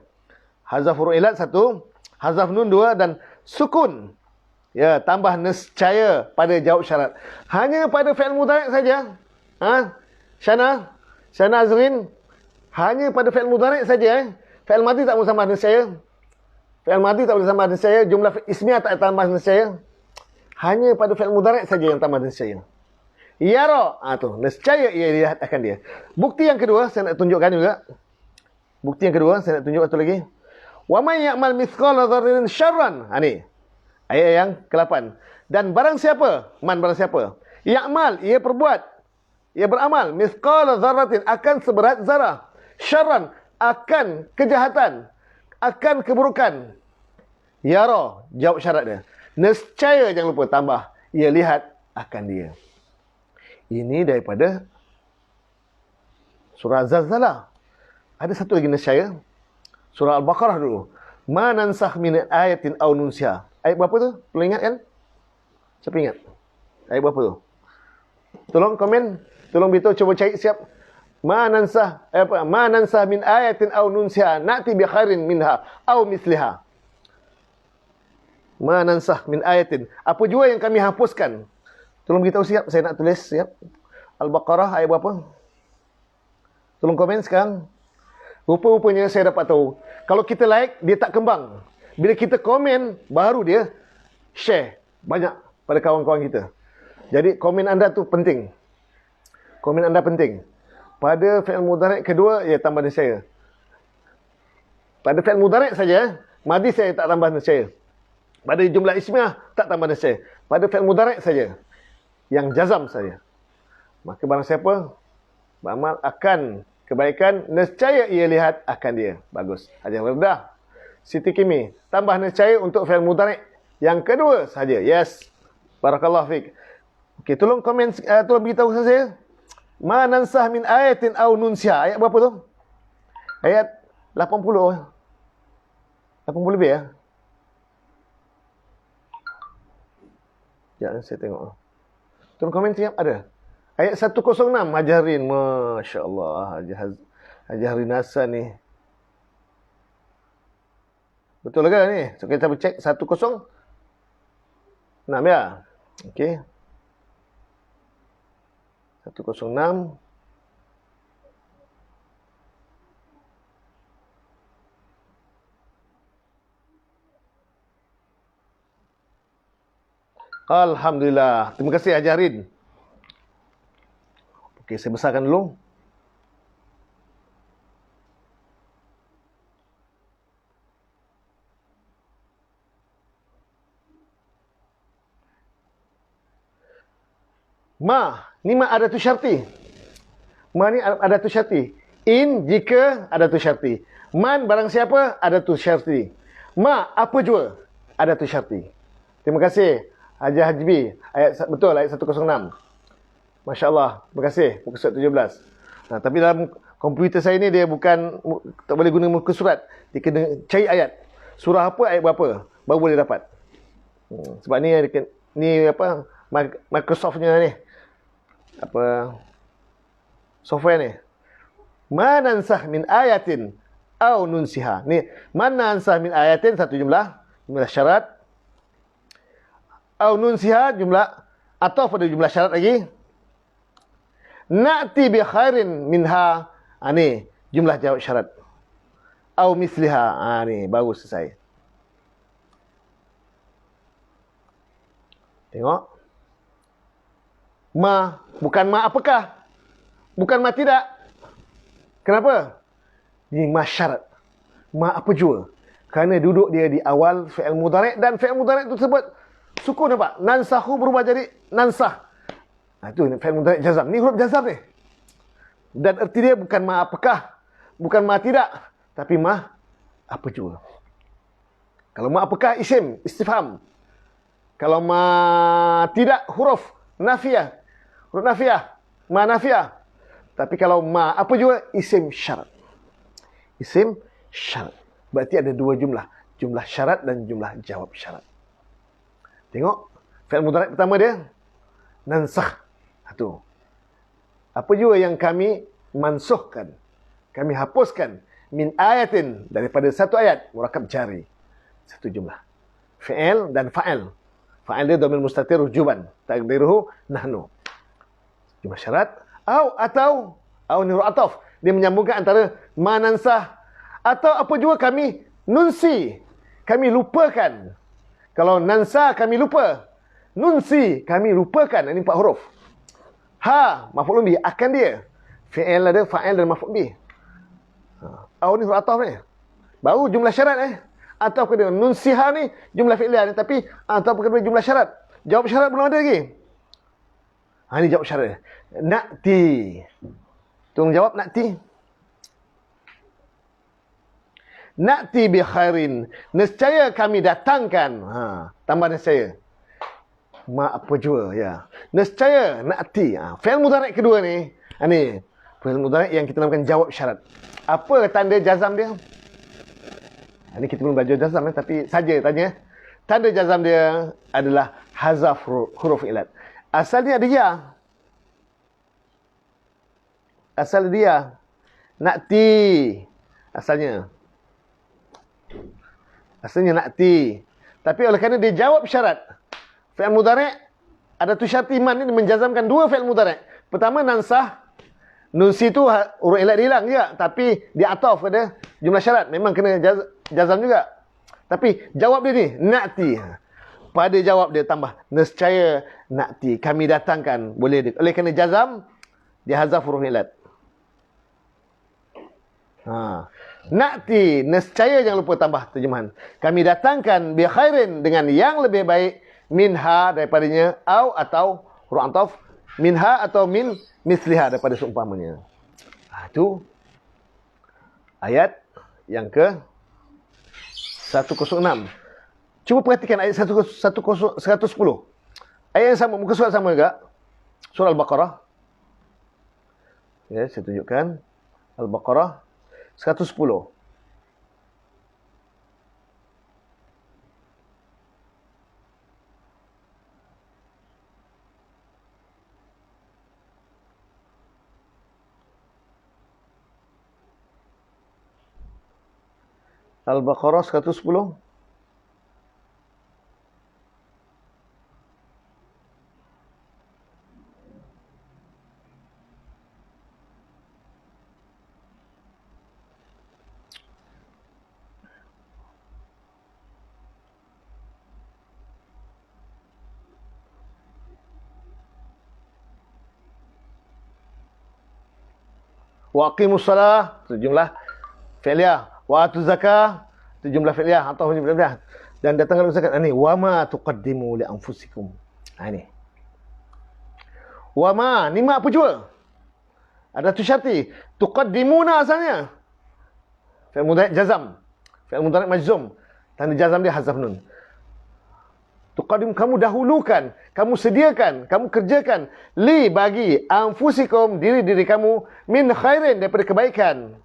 Hazaf huruf ilat, satu. Hazaf nun, dua. Dan sukun. Ya, tambah nescaya pada jawab syarat. Hanya pada fi'il mudhari' saja. Syana Azrin. Hanya pada fi'il mudhari' saja. Fi'il madhi tak boleh tambah nescaya. Fi'il madhi tak boleh tambah nescaya. Jumlah ismiyah tak tambah nescaya. Hanya pada fi'il mudhari' saja yang tambah nescaya. Yara, tu, nescaya ia lihat akan dia. Bukti yang kedua saya nak tunjukkan juga. Bukti yang kedua saya nak tunjuk satu lagi. Wa may ya'mal mithqala dzarratin syarran. Ni. Ayat yang ke-8. Dan barang siapa? Man barang siapa? Ya'mal, ia perbuat. Ia beramal mithqala dzarratin, akan seberat zarah. Syarran, akan kejahatan, akan keburukan. Yara, jawab syarat dia. Nescaya, jangan lupa tambah, ia lihat akan dia. Ini daripada surah Zalzalah. Ada satu lagi nescaya. Surah Al-Baqarah dulu. Ma nansakh min ayatin aw nunsiha. Ayat berapa tu? Perlu ingat kan? Siapa ingat? Ayat berapa tu? Tolong komen. Tolong beritahu, coba cari siap. Ma nansakh min ayatin aw nunsiha na'ti bi khairin minha aw misliha. Ma nansakh min ayatin. Apa jua yang kami hapuskan? Tolong beritahu siap. Saya nak tulis siap. Al-Baqarah ayat berapa? Tolong komen sekarang. Rupa-rupanya saya dapat tahu, kalau kita like, dia tak kembang. Bila kita komen, baru dia share banyak pada kawan-kawan kita. Jadi komen anda tu penting. Komen anda penting. Pada fi'il mudhari' kedua, ya tambah nescaya. Pada fi'il mudhari' saja, madi saya tak tambah nescaya. Pada jumlah ismiyah, tak tambah nescaya. Pada fi'il mudhari' saja, yang jazam saja. Maka barang siapa beramal akan kebaikan, nescaya ia lihat akan dia. Bagus. Hajar Wardah. Siti Kimi, tambah nescaya untuk fi'il mudhari' yang kedua saja. Yes. Barakallahu fiik. Okey, tolong komen, tolong beritahu saya. Ma nansah min ayatin aw nunsiha. Ayat berapa tu? Ayat 80. 80 lebih ya? Ya, saya tengok. Tolong komen siap ada. Ayat 106 Hajarin. Masya Allah. Hajarin Hasan ni. Betul ke ni? So kita cek 106 ya. Okey. 106. Alhamdulillah. Terima kasih Hajarin. Okey, saya besarkan dulu. Ma, ni ma ada tu syarti. Ma ni ada tu syarti. In jika ada tu syarti. Man barang siapa ada tu syarti. Ma apa jua ada tu syarti. Terima kasih Haji Hajbi. Betul ayat 106. Masya-Allah. Terima kasih muka surat 17. Nah, tapi dalam komputer saya ni dia bukan tak boleh guna muka surat. Dia kena cari ayat. Surah apa ayat berapa baru boleh dapat. Sebab ni apa Microsoft-nya ni. Apa software ni. Ma nansah min ayatin aw nunsiha. Ni man nansah min ayatin satu jumlah syarat. Aw nunsiha jumlah atau pada jumlah syarat lagi. Na'ti bi khairin minha. Ni jumlah jawab syarat. Aw misliha. Ni baru selesai. Tengok. Ma, bukan ma apakah? Bukan ma tidak. Kenapa? Ini ma syarat. Ma apa jua. Kerana duduk dia di awal fi'il mudhari' dan fi'il mudhari' itu sebut sukun nampak. Nansahu berubah jadi nansah. Itu fi'il mudhari' jazam. Ni huruf jazam ni. Dan erti dia bukan ma apakah, bukan ma tidak, tapi ma apa jua. Kalau ma apakah isim, istifham. Kalau ma tidak huruf nafiyah. Huruf nafiyah, ma nafiyah. Tapi kalau ma apa juga isim syarat. Isim syarat. Berarti ada dua jumlah, jumlah syarat dan jumlah jawab syarat. Tengok fi'il mudhari' pertama dia nansakh. Itu. Apa juga yang kami mansuhkan, kami hapuskan min ayatin daripada satu ayat murakab jari. Satu jumlah. Fi'il dan fa'il. Fa'il dia dhamir mustatir rujuban. Taqdiruhu nahnu. Jumlah syarat atau ni huruf ataf. Dia menyambungkan antara manansah atau apa juga kami nunsi, kami lupakan. Kalau nansa kami lupa, nunsi kami lupakan. Ini 4 huruf. Ha maf'ul bih akan dia. Fi'il ada fa'il dan maf'ul bih. Ni huruf ataf ni. Baru jumlah syarat atau kedua nunsiha ni jumlah fi'liyah ni, tapi atau kedua jumlah syarat. Jawab syarat belum ada lagi. Ini jawab syarat. Na'ti. Tolong jawab na'ti. Na'ti bi khairin. Nescaya kami datangkan. Tambah nescaya. Ma apa jua ya. Nescaya na'ti. Fi'il mudhari' kedua ni. Ni Fi'il mudhari' yang kita namakan jawab syarat. Apa tanda jazam dia? Ini kita belum belajar jazam tapi saja tanya. Tanda jazam dia adalah hazaf huruf ilat. Asalnya ada ya. Asal dia nakti. Asalnya nakti. Tapi oleh kerana dia jawab syarat, fi'il mudhari' ada tu syarat iman ini menjazamkan dua fi'il mudhari'. Pertama nansah. Nun situ huruf ilat hilang juga, tapi dia ataf pada jumlah syarat. Memang kena jazam juga. Tapi jawab dia ni nakti. Pada jawab dia tambah nescaya nakti. Kami datangkan. Boleh dia. Oleh kerana jazam, dia hazaf huruf ilat. Nakti, nescaya, jangan lupa tambah terjemahan. Kami datangkan bi khairin, dengan yang lebih baik, minha, daripadanya, atau huruf ataf, minha atau min misliha, daripada seumpamanya. Itu ayat yang ke 106. Cuba perhatikan ayat 110. Ayat yang sama, muka surat sama juga. Surah Al-Baqarah. Ya, saya tunjukkan. Al-Baqarah 110. Al-Baqarah 110. Wa aqimus salah, itu jumlah fi'liyah. Wa atuz zakah, itu jumlah fi'liyah atau jumlah fi'liyah. Dan datangkan zakat. Ini wa ma tuqaddimu li anfusikum. Ini. Wa ma, ni ma apa jua? Ada tu syarti. Tuqaddimuna asalnya. Fi'il mudhari' jazam. Fi'il mudhari' majzum. Tanda jazam dia hazaf nun. Tuqaddim, kamu dahulukan, kamu sediakan, kamu kerjakan, li, bagi, anfusikum, diri-diri kamu, min khairin, daripada kebaikan.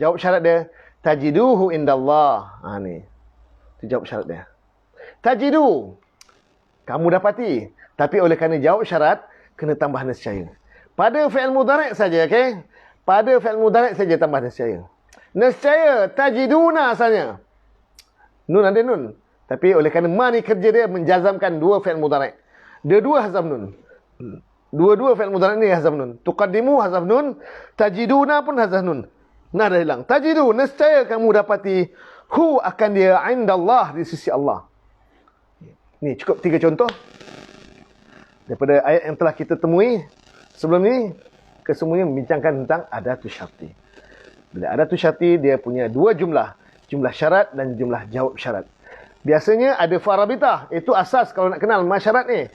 Jawab syarat dia, tajiduhu indallah. Ni. Itu jawab syarat dia. Tajidu, kamu dapati. Tapi oleh kerana jawab syarat, kena tambah nescaya. Pada fi'il mudhari' saja, okey? Pada fi'il mudhari' saja tambah nescaya. Nescaya, tajiduna asalnya. Nun ada nun. Tapi oleh kerana ma ni kerja dia menjazamkan dua fi'il mudhari'. Dua hazaf nun. Dua-dua fi'il mudhari' ni hazaf nun. Tuqaddimu hazaf nun, tajiduna pun hazaf nun. Nah dah hilang. Tajidu, nescaya kamu dapati, hu, akan dia indallah, di sisi Allah. Ni cukup 3 contoh daripada ayat yang telah kita temui sebelum ni. Kesemuanya membincangkan tentang adatu syarti. Bila adatu syarti, dia punya dua jumlah. Jumlah syarat dan jumlah jawab syarat. Biasanya ada farabitah. Itu asas kalau nak kenal masyarat ni.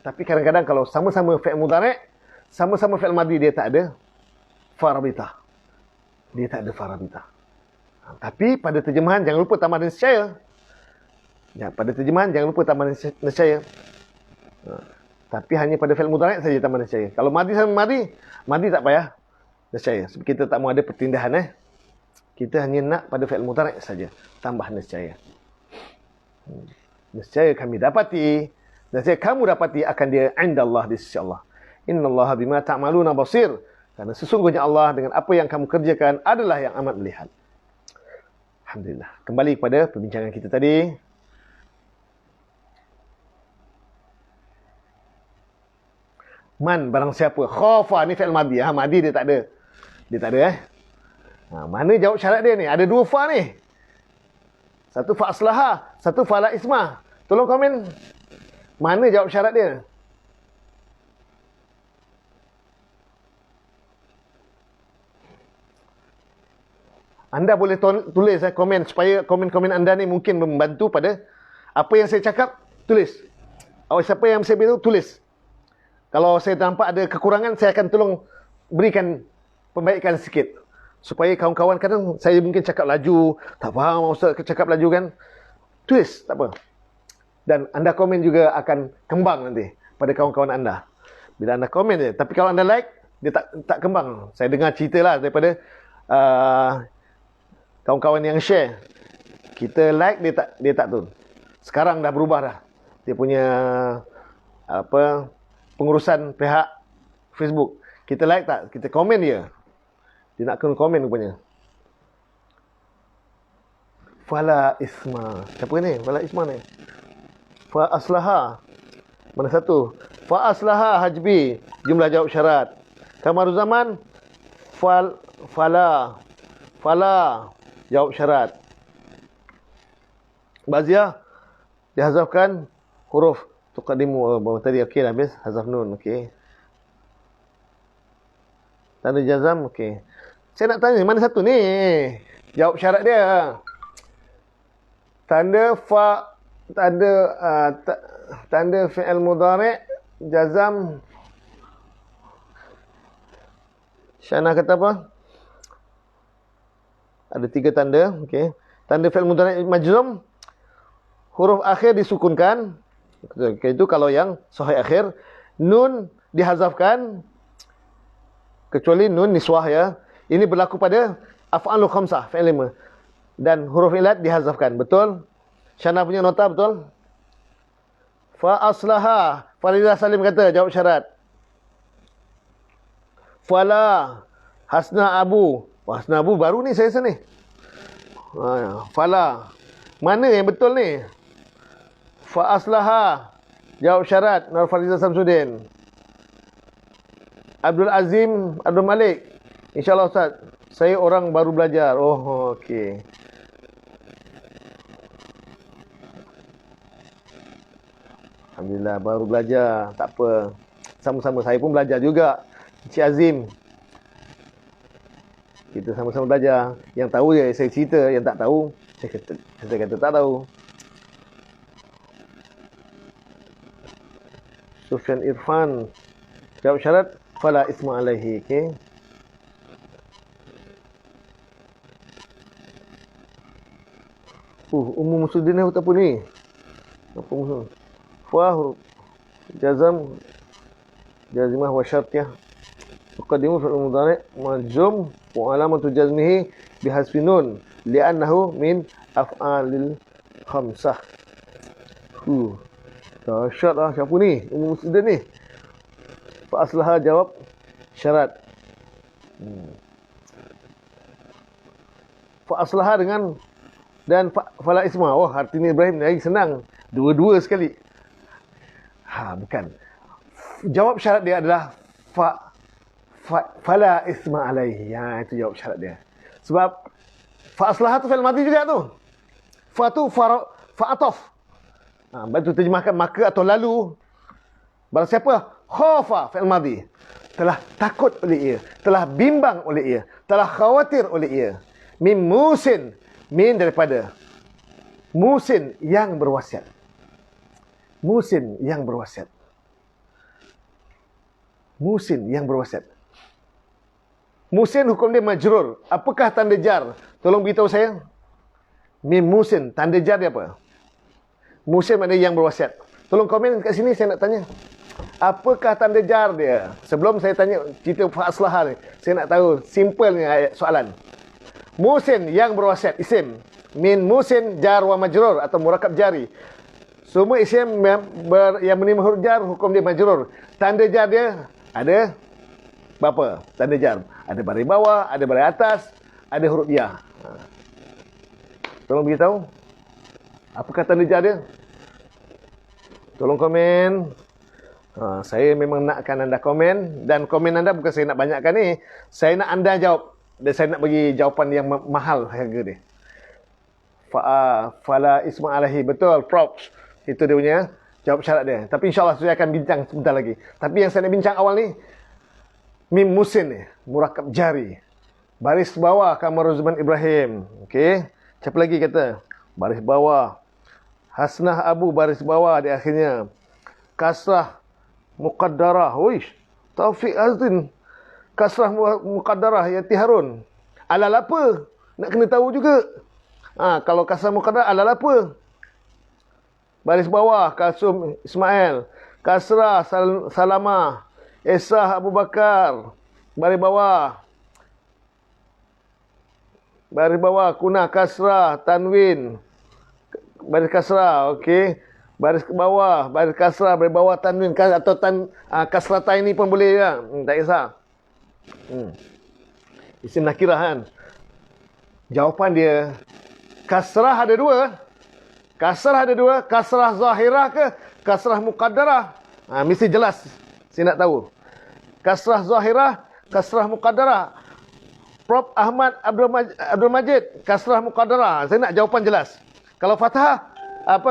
Tapi kadang-kadang kalau sama-sama fi'il mudhari', sama-sama fi'il madhi, dia tak ada farabitah. Dia tak ada farabitah. Tapi pada terjemahan jangan lupa tambah nescaya. Ya, pada terjemahan jangan lupa tambah nescaya. Tapi hanya pada fi'il mudhari' saja tambah nescaya. Kalau madhi sama madhi, madhi tak payah nescaya. Sebab kita tak mau ada pertindahan. Kita hanya nak pada fi'il mudhari' saja tambah nescaya. Nescaya kami dapati, nescaya kamu dapati akan dia indallah, di sisi Allah. Innallaha bima ta'maluna basir. Karena sesungguhnya Allah dengan apa yang kamu kerjakan adalah yang amat melihat. Alhamdulillah. Kembali kepada perbincangan kita tadi. Man, barang siapa. Khafa, ni fi'il madhi. Madhi dia tak ada. Dia tak ada mana jawab syarat dia ni? Ada dua fa ni. Satu fa aslaha, satu fa la ismah. Tolong komen. Mana jawab syarat dia? Anda boleh tulis komen supaya komen-komen anda ni mungkin membantu pada apa yang saya cakap, tulis. Siapa yang saya beritahu, tulis. Kalau saya nampak ada kekurangan, saya akan tolong berikan perbaikan sikit. Supaya kawan-kawan, kadang saya mungkin cakap laju, tak faham Ustaz cakap laju kan. Tulis, tak apa. Dan anda komen juga akan kembang nanti pada kawan-kawan anda. Bila anda komen je. Tapi kalau anda like, dia tak kembang. Saya dengar cerita lah daripada kawan-kawan yang share. Kita like, dia tak tu. Sekarang dah berubah dah. Dia punya pengurusan pihak Facebook. Kita like tak, kita komen dia. Dia nak kena komen rupanya. Fala isma. Siapa ni? Fala isma ni. Fa aslaha. Mana satu? Fa aslaha hajbi. Jumlah jawab syarat. Kamaruzaman. Fala. Jawab syarat. Baziah. Dihazafkan huruf tuqaddimu. Tadi okey dah habis. Hazaf nun. Okey. Tanda jazam. Okey. Saya nak tanya. Mana satu ni? Jawab syarat dia. Tanda fi'il mudhari' jazam. Syana kata apa? Ada 3 tanda. Okey. Tanda fi'il mudhari' majzum, huruf akhir disukunkan. Itu kalau yang sahih akhir. Nun dihazafkan, kecuali nun niswah ya. Ini berlaku pada af'alul khamsah, fi'il 5. Dan huruf ilat dihazafkan. Betul? Syana punya nota betul? Fa aslaha. Faridah Salim kata jawab syarat. Fala. Hasna Abu. Hasna Abu baru ni saya rasa ni. Fala. Mana yang betul ni? Fa aslaha. Jawab syarat. Nur Faridah Samsudin. Abdul Azim Abdul Malik. InsyaAllah Ustaz. Saya orang baru belajar. Oh, okey. Alhamdulillah, baru belajar. Tak apa. Sama-sama. Saya pun belajar juga. Encik Azim. Kita sama-sama belajar. Yang tahu je saya cerita. Yang tak tahu, saya kata tak tahu. Sufyan Irfan. Jawab syarat. Fala isma alaihi. Okey. Umum Musudin ni apa ni? Apa musuh? Fa huruf jazam jazimah wa syartiyah. Muqaddimu fi'il mudhari' majzum wa alamatu jazmihi bihasfi nun li'annahu min af'alil khamsah. Dahsyat lah. Siapa ni? Umum Musudin ni. Fa aslaha jawab syarat. Fa aslaha dengan dan fala isma. Oh, artinya Ibrahim ni senang. Dua-dua sekali. Bukan. Jawab syarat dia adalah fala isma alaihi. Itu jawab syarat dia. Sebab fa aslaha tu fi'il madhi juga tu. Fa tu fa'atof. Bantu terjemahkan maka atau lalu. Barang siapa khafa fi'il madhi, telah takut oleh ia, telah bimbang oleh ia, telah khawatir oleh ia. Min musin. Min daripada musin yang berwasiat. Musin yang berwasiat. Musin yang berwasiat. Musin hukum dia majrur. Apakah tanda jar? Tolong beritahu saya. Min musin, tanda jar dia apa? Musin maknanya yang berwasiat. Tolong komen kat sini, saya nak tanya. Apakah tanda jar dia? Sebelum saya tanya cerita fa aslaha ni, saya nak tahu simplenya soalan. Musin yang berwasiat, isim. Min musin jar wa majrur atau murakab jari. Semua isim yang menimba huruf jar, hukum dia majrur. Tanda jar dia ada berapa? Tanda jar. Ada baris bawah, ada baris atas, ada huruf ya. Tolong beritahu. Apakah tanda jar dia? Tolong komen. Saya memang nakkan anda komen. Dan komen anda bukan saya nak banyakkan ni. Saya nak anda jawab. Dan saya nak bagi jawapan yang mahal harga dia. Fala isma alaihi. Betul, props. Itu dia punya jawab syarat dia. Tapi insyaAllah saya akan bincang sebentar lagi. Tapi yang saya nak bincang awal ni, mim musin ni, murakab jari. Baris bawah Kamaruzman Ibrahim. Okey. Siapa lagi kata? Baris bawah. Hasnah Abu, baris bawah di akhirnya. Kasrah muqaddarah. Wish. Taufik Azin. Kasrah muqaddarah Yati Harun. Alal apa? Nak kena tahu juga. Kalau kasrah muqaddarah alal apa? Baris bawah Kasum Ismail. Kasrah Salamah. Esah Abu Bakar. Baris bawah. Baris bawah. Kunah, kasrah, tanwin. Baris kasrah, okey. Baris ke bawah, baris kasrah, baris bawah tanwin atau kasrah ini pun boleh ya. Tak kisah. Isim nakirah kan. Jawapan dia, kasrah ada dua. Kasrah ada dua. Kasrah zahirah ke kasrah muqaddarah? Mesti jelas. Saya nak tahu. Kasrah zahirah, kasrah muqaddarah. Prof Ahmad Abdul Majid, kasrah muqaddarah. Saya nak jawapan jelas. Kalau fathah,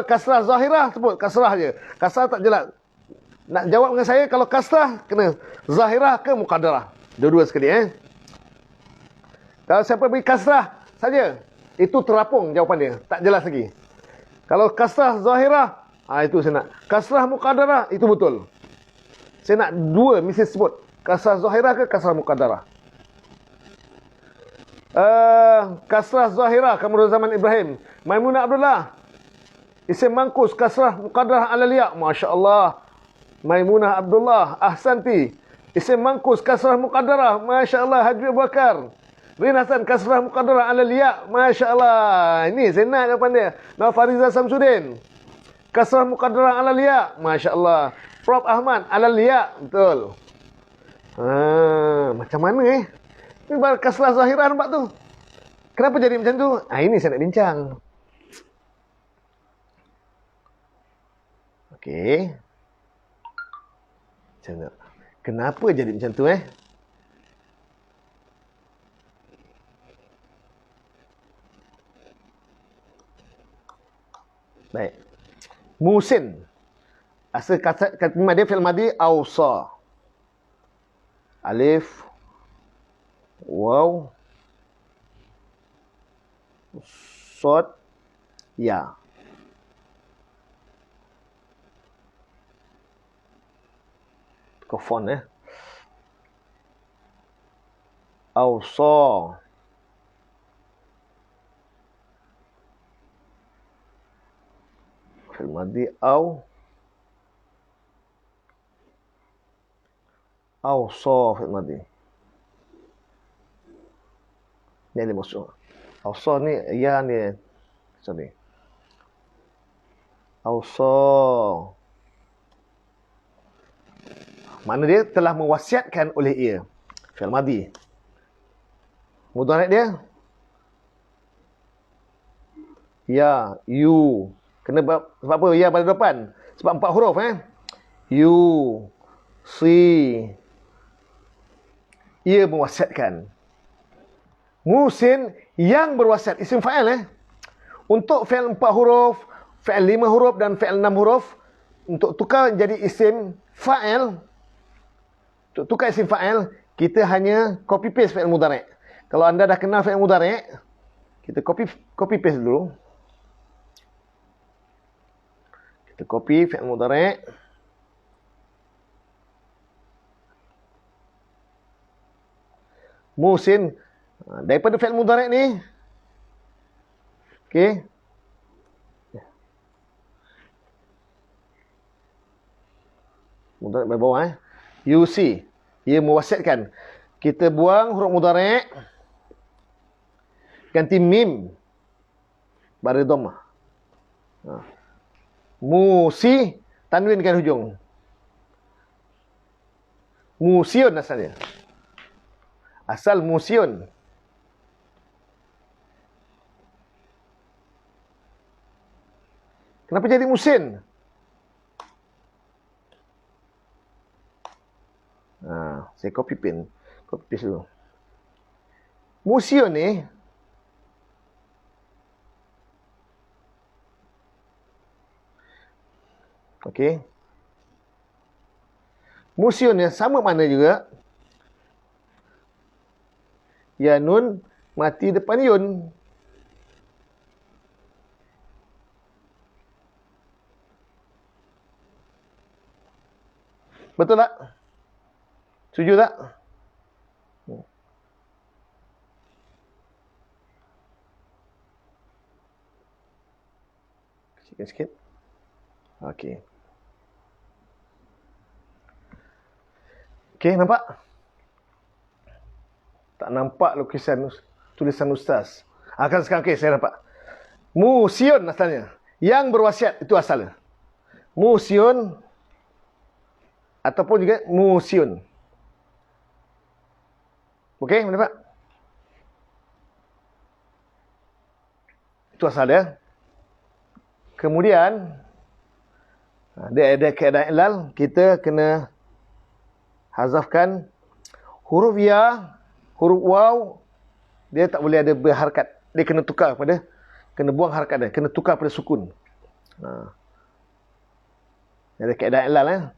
kasrah zahirah sebut kasrah je. Kasrah tak jelas. Nak jawab dengan saya, kalau kasrah kena zahirah ke muqaddarah. Dua-dua sekali Kalau siapa beri kasrah saja, itu terapung jawapan dia. Tak jelas lagi. Kalau kasrah zahirah, itu saya nak. Kasrah muqaddarah, itu betul. Saya nak dua mesti sebut. Kasrah zahirah ke kasrah muqaddarah? Kasrah zahirah kamu zaman Ibrahim. Maimunah Abdullah, isim mangkus kasrah muqaddarah ala liya. Masya Allah. Maimunah Abdullah, ahsanti. Isim mangkus kasrah muqaddarah. Masya Allah. Haji Abu Bakar, Rin Hasan, kasrah muqaddarah ala liya. Masya Allah. Ini saya nak jawapan dia. Fariza Samsudin, kasrah muqaddarah ala liya. Masya Allah. Prof Ahmad, ala liya. Betul. Macam mana Ini baru kasrah zahirah nampak tu. Kenapa jadi macam tu? Ini saya nak bincang. Okey. Macam mana? Kenapa jadi macam tu Baik. Musin. Asal kata dia fi'il madi awsa. Alif, waw, sod, ya. Ke font awsa. Fi'il madi awsa fi'il madi. Ni ada maksud. Awsa ni ya ni. Sorry. Awsa. Mana dia telah mewasiatkan oleh ia. Fi'il madi. Mudhari' dia ya, you. Sebab apa? Ya pada depan. Sebab 4 huruf You, si. Ia mewasiatkan. Musin yang berwasiat. Isim fa'il Untuk fi'il 4 huruf, fi'il 5 huruf dan fi'il 6 huruf, untuk tukar jadi isim fa'il, kita hanya copy paste fi'il mudhari'. Kalau anda dah kenal fi'il mudhari', kita copy paste dulu. Kita copy fi'il mudhari'. Musin daripada fi'il mudhari' ni. Okey. Mudhari' bawah bawah You see. Ia mewasiatkan. Kita buang huruf mudhari', ganti mim baris dhammah. Musi, tanwinkan hujung. Musion asalnya. Asal musion. Kenapa jadi musin? Saya copy paste dulu. Musion ni okey. Musion ni sama mana juga. Ya nun mati depan yun. Betul tak? Setuju tak? Sikit-sikit. Okey. Okey, nampak? Tak nampak lukisan tulisan ustaz. Akan sekarang okey saya nampak. Musion asalnya. Yang berwasiat itu asalnya. Musion ataupun juga musion. Okey, nampak? Itu asal dia. Kemudian dia ada keadaan ilal, kita kena hazafkan huruf ya, huruf waw, dia tak boleh ada berharakat. Dia kena tukar pada, kena buang harakat dia, kena tukar pada sukun. Ada keadaan ilal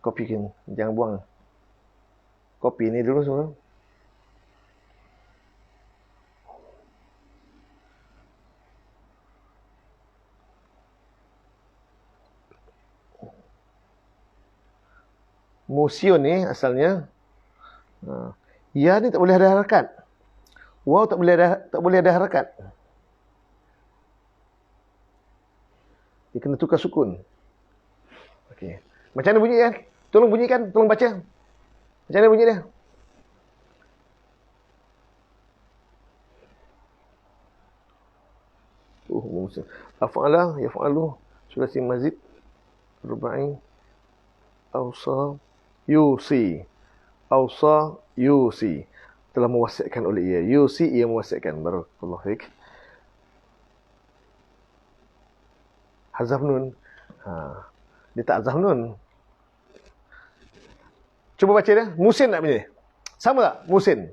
Kopikan, jangan buang. Kopi ni dulu semua. Musion ni asalnya ya ni tak boleh ada harakat. Waw tak boleh ada harakat. Dia kena tukar sukun. Okey. Macam mana bunyi kan? Tolong bunyikan, tolong baca. Macam mana bunyi dia? Musion. Af'ala, yaf'alu, sulasi mazid, rubai, awsa, yusi. Awsa, yusi. Telah mewasiatkan oleh ia. Yusi, ia mewasiatkan. Barakallahu fiik. Hazaf nun. Dia tak hazaf nun. Cuba baca dia. Musin tak bunyi? Sama tak? Musin.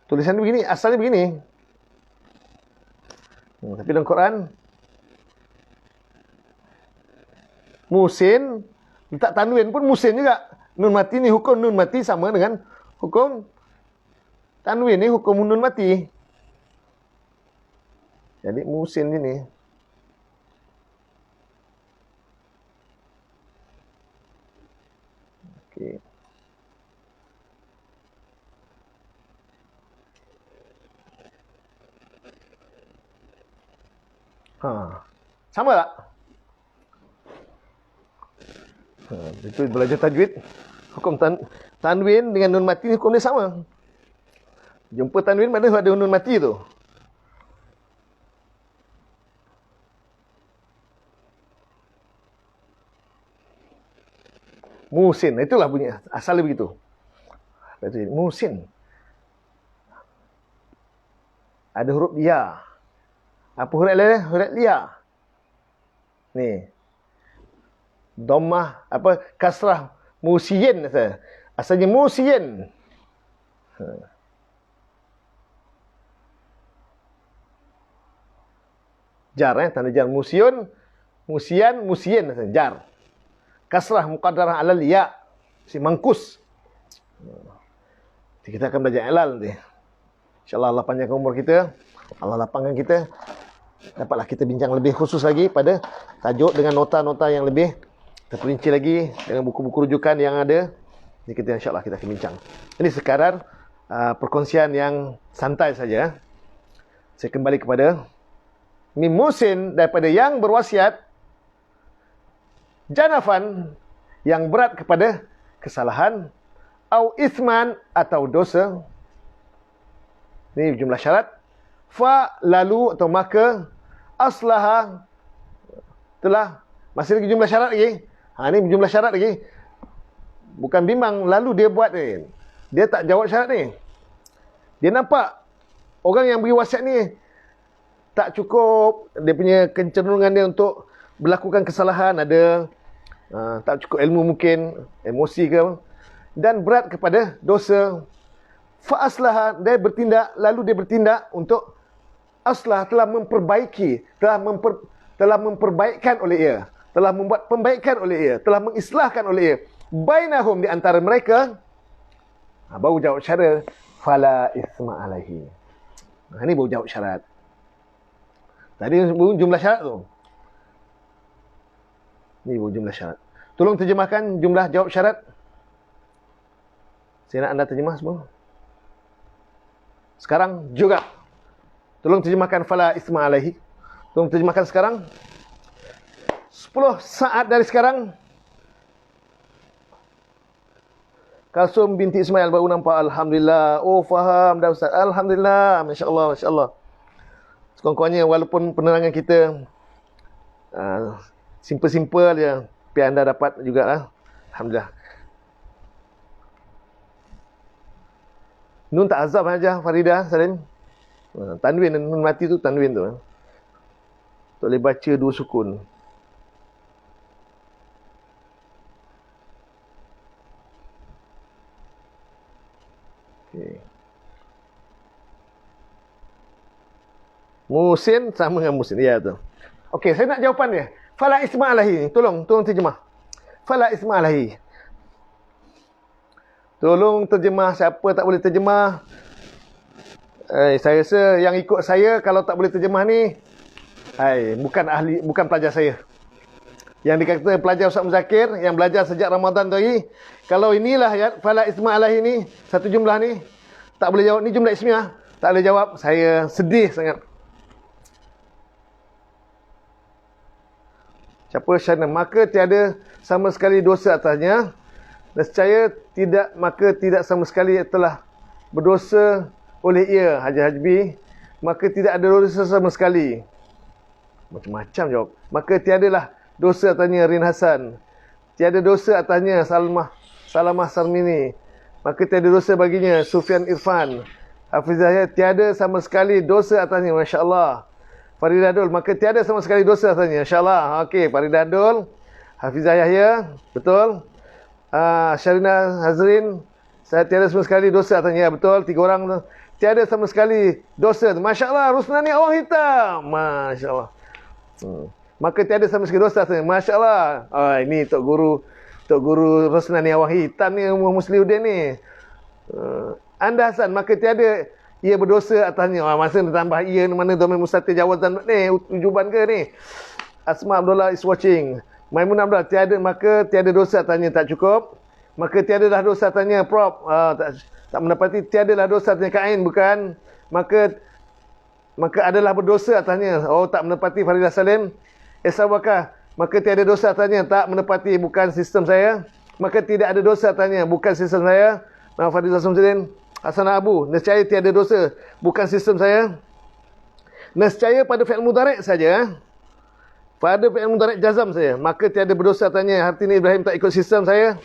Tulisan begini. Asalnya begini. Tapi dalam Quran, musin, letak tanwin pun musin juga. Nun mati ni hukum nun mati sama dengan hukum tanwin ni hukum nun mati. Jadi musin ini. Okey. Sama tak? Itu belajar tajwid. Hukum tanwin dengan nun mati hukum dia sama. Jumpa tanwin mana ada nun mati tu. Musin, itulah bunyi asalnya begitu. Musin. Ada huruf ya. Apa huruf dia? Huruf ya. Ni. Dhammah apa kasrah musiyin asalnya musiyin. Jar tanda jar musyun, musian, musiyin jar. Kasrah muqaddarah alal ya, si mangkus. Jadi kita akan belajar ilal nanti. InsyaAllah Allah panjangkan umur kita, Allah lapangkan kita. Dapatlah kita bincang lebih khusus lagi pada tajuk dengan nota-nota yang lebih terperinci lagi dengan buku-buku rujukan yang ada. Jadi kita insyaAllah kita akan bincang. Ini sekadar perkongsian yang santai saja. Saya kembali kepada mim musin daripada yang berwasiat, janafan yang berat kepada kesalahan, au ithman atau dosa. Ini jumlah syarat. Fa lalu atau maka, aslaha telah, masih lagi jumlah syarat lagi. Ini jumlah syarat lagi. Bukan bimbang lalu dia buat ni. Dia tak jawab syarat ni. Dia nampak orang yang beri wasiat ni tak cukup dia punya kecenderungan dia untuk melakukan kesalahan, ada tak cukup ilmu mungkin, emosi ke, dan berat kepada dosa. Fa aslaha, dia bertindak, lalu dia bertindak untuk aslah, telah memperbaiki, telah memperbaikkan oleh ia, telah membuat pembaikan oleh ia, telah mengislahkan oleh ia, bainahum, di antara mereka. Baru jawab syarat, fala isma alaihi. Ini baru jawab syarat. Tadi jumlah syarat tu. Ini baru jumlah syarat. Tolong terjemahkan jumlah jawab syarat. Saya nak anda terjemah semua. Sekarang juga. Tolong terjemahkan fala isma alaihi. Tolong terjemahkan sekarang. 10 saat dari sekarang. Kalsum binti Ismail baru nampak. Alhamdulillah. Oh, faham dah Ustaz. Alhamdulillah. Masya Allah, Masya Allah. Sekurang-kurangnya walaupun penerangan kita simple-simple je, tapi anda dapat jugalah. Alhamdulillah. Nun tak azab aja Farida Salim. Tanwin, nun mati tu tanwin tu. Tak boleh baca dua sukun. Okay. Musin sama dengan musin. Ya tu. Okey, saya nak jawapan dia. Fala isma alahi. Tolong terjemah. Fala isma alahi. Tolong terjemah. Siapa tak boleh terjemah? Saya rasa yang ikut saya kalau tak boleh terjemah ni, bukan ahli, bukan pelajar saya. Yang dikata pelajar Ustaz Muzakir yang belajar sejak Ramadan tadi. Kalau inilah ya, fala isma alahi ni, satu jumlah ni tak boleh jawab, ni jumlah ismiah, tak boleh jawab, saya sedih sangat. Siapa Syana? Maka tiada sama sekali dosa atasnya. Nescaya tidak, maka tidak sama sekali telah berdosa oleh ia, Haji Hajbi. Maka tidak ada dosa sama sekali. Macam-macam jawab. Maka tiadalah dosa atasnya Rin Hasan. Tiada dosa atasnya Salamah Sarmini. Maka tiada dosa baginya Sufyan Irfan. Hafizah tiada sama sekali dosa atasnya. Masya Allah. Farida Dul, maka tiada sama sekali dosa atasnya. InsyaAllah. Okey, Farida Dul. Hafizah Yahya, betul. Syarina Hazrin, saya tiada sama sekali dosa atasnya. Ya, betul, 3 orang tu. Tiada sama sekali dosa. Masya Allah, Rusnani awang hitam. Masya Allah. Maka tiada sama sekali dosa atasnya. Masya Allah. Ini Tok Guru Rusnani awang hitam ni, Musliuddin ni. Anda Hasan, maka tiada ia berdosa atasnya. Masa dia tambah ia, mana domain mustatir jawazan ni, ujuban ke ni? Asma Abdullah is watching. Maimun Abdullah, maka tiada dosa atasnya. Tak cukup. Maka tiadalah dosa atasnya. Prop. Tak mendapati tiadalah dosa atasnya. Kain, bukan. Maka adalah berdosa atasnya. Oh, tak menepati Faridah Salim. Esawakah, maka tiada dosa atasnya. Tak menepati, bukan sistem saya. Maka tidak ada dosa atasnya. Bukan sistem saya. Faridah Salim. Hasan Abu, nescaya tiada dosa, bukan sistem saya. Nescaya pada fi'il mudhari' saja. Pada fi'il mudhari' jazam saya, maka tiada berdosa atasnya. Hartini Ibrahim tak ikut sistem saya.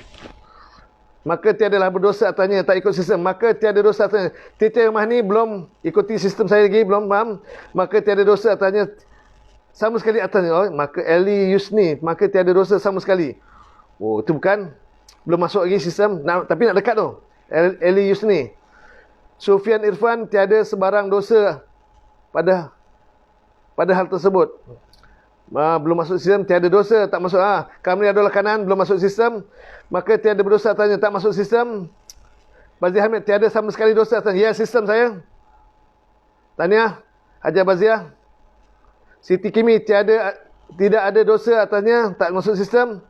Maka tiadalah berdosa atasnya, tak ikut sistem. Maka tiada dosa atasnya. Tita Mahni belum ikuti sistem saya lagi, belum faham. Maka tiada dosa atasnya sama sekali atasnya. Oh, maka Eli Yusni, maka tiada dosa sama sekali. Oh, itu bukan, belum masuk lagi sistem. Tapi nak dekat tu. Eli Yusni. Sufyan Irfan, tiada sebarang dosa pada hal tersebut. Belum masuk sistem, tiada dosa, tak masuk. Kami adalah kanan, belum masuk sistem. Maka tiada berdosa atasnya, tak masuk sistem. Bazia Hamid, tiada sama sekali dosa atasnya. Ya, sistem saya. Tahniah, Haji Baziah. Siti Kimi, tidak ada dosa atasnya, tak masuk sistem.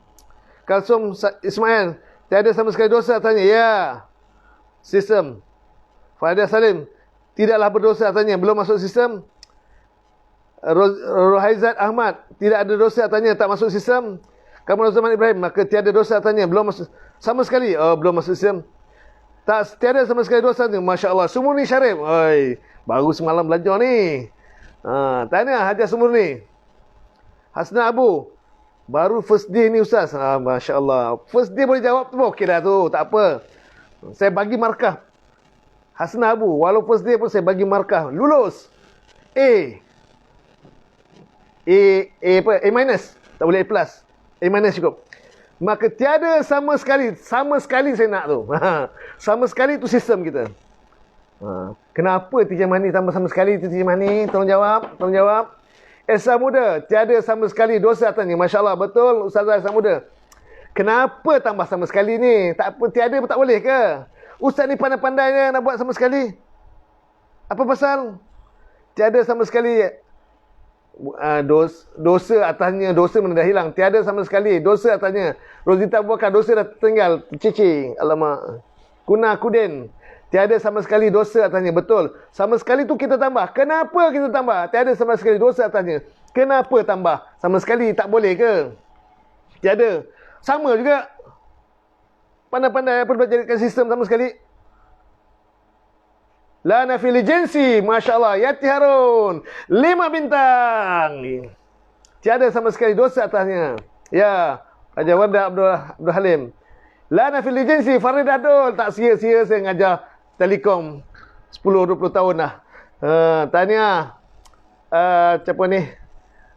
Kalsum Ismail, tiada sama sekali dosa atasnya. Ya, sistem. Faridah Salim, tidaklah berdosa atasnya, belum masuk sistem. Rohaizat Ahmad, tidak ada dosa atasnya, tak masuk sistem. Kamal Zaman Ibrahim, maka tiada dosa atasnya, belum masuk sama sekali. Belum masuk sistem. Tiada sama sekali dosa atasnya. Masya Allah. Sumurni Syarif, baru semalam belajar ni. Tanya Haji Sumurni. Hasna Abu, baru first day ni Ustaz. Masya Allah. First day boleh jawab tu, okey dah tu, tak apa. Saya bagi markah. Hasna Abu, walau first day pun saya bagi markah. Lulus. A minus. Tak boleh A plus. A minus cukup. Maka tiada sama sekali saya nak tu. Sama sekali tu sistem kita. Kenapa Tijah Mani tambah sama sekali tu Tijah Mani? Tolong jawab. Esa Muda, tiada sama sekali dosa atasnya. Masya Allah, betul Ustazah Esa Muda. Kenapa tambah sama sekali ni? Tak apa, tiada pun tak boleh ke? Ustaz ni pandai-pandainya nak buat sama sekali. Apa pasal? Tiada sama sekali dosa atasnya, dosa mana dah hilang. Tiada sama sekali dosa atasnya. Rozita Abu Bakar, dosa dah tinggal. Cici, alamak. Kuna Kudin, tiada sama sekali dosa atasnya. Betul. Sama sekali tu kita tambah. Kenapa kita tambah? Tiada sama sekali dosa atasnya. Kenapa tambah? Sama sekali tak boleh ke? Tiada. Sama juga. pandai-pandai apa jadikan sistem sama sekali. La nafi li jinsi, Masya Allah. Yati Harun, 5 bintang. Tiada sama sekali dosa atasnya. Ya, Raja Wardah Abdul Halim. La nafi li jinsi, Farid Adul. Tak sia-sia saya ngajar Telekom 10-20 tahun dah. Tahniah. Siapa ni?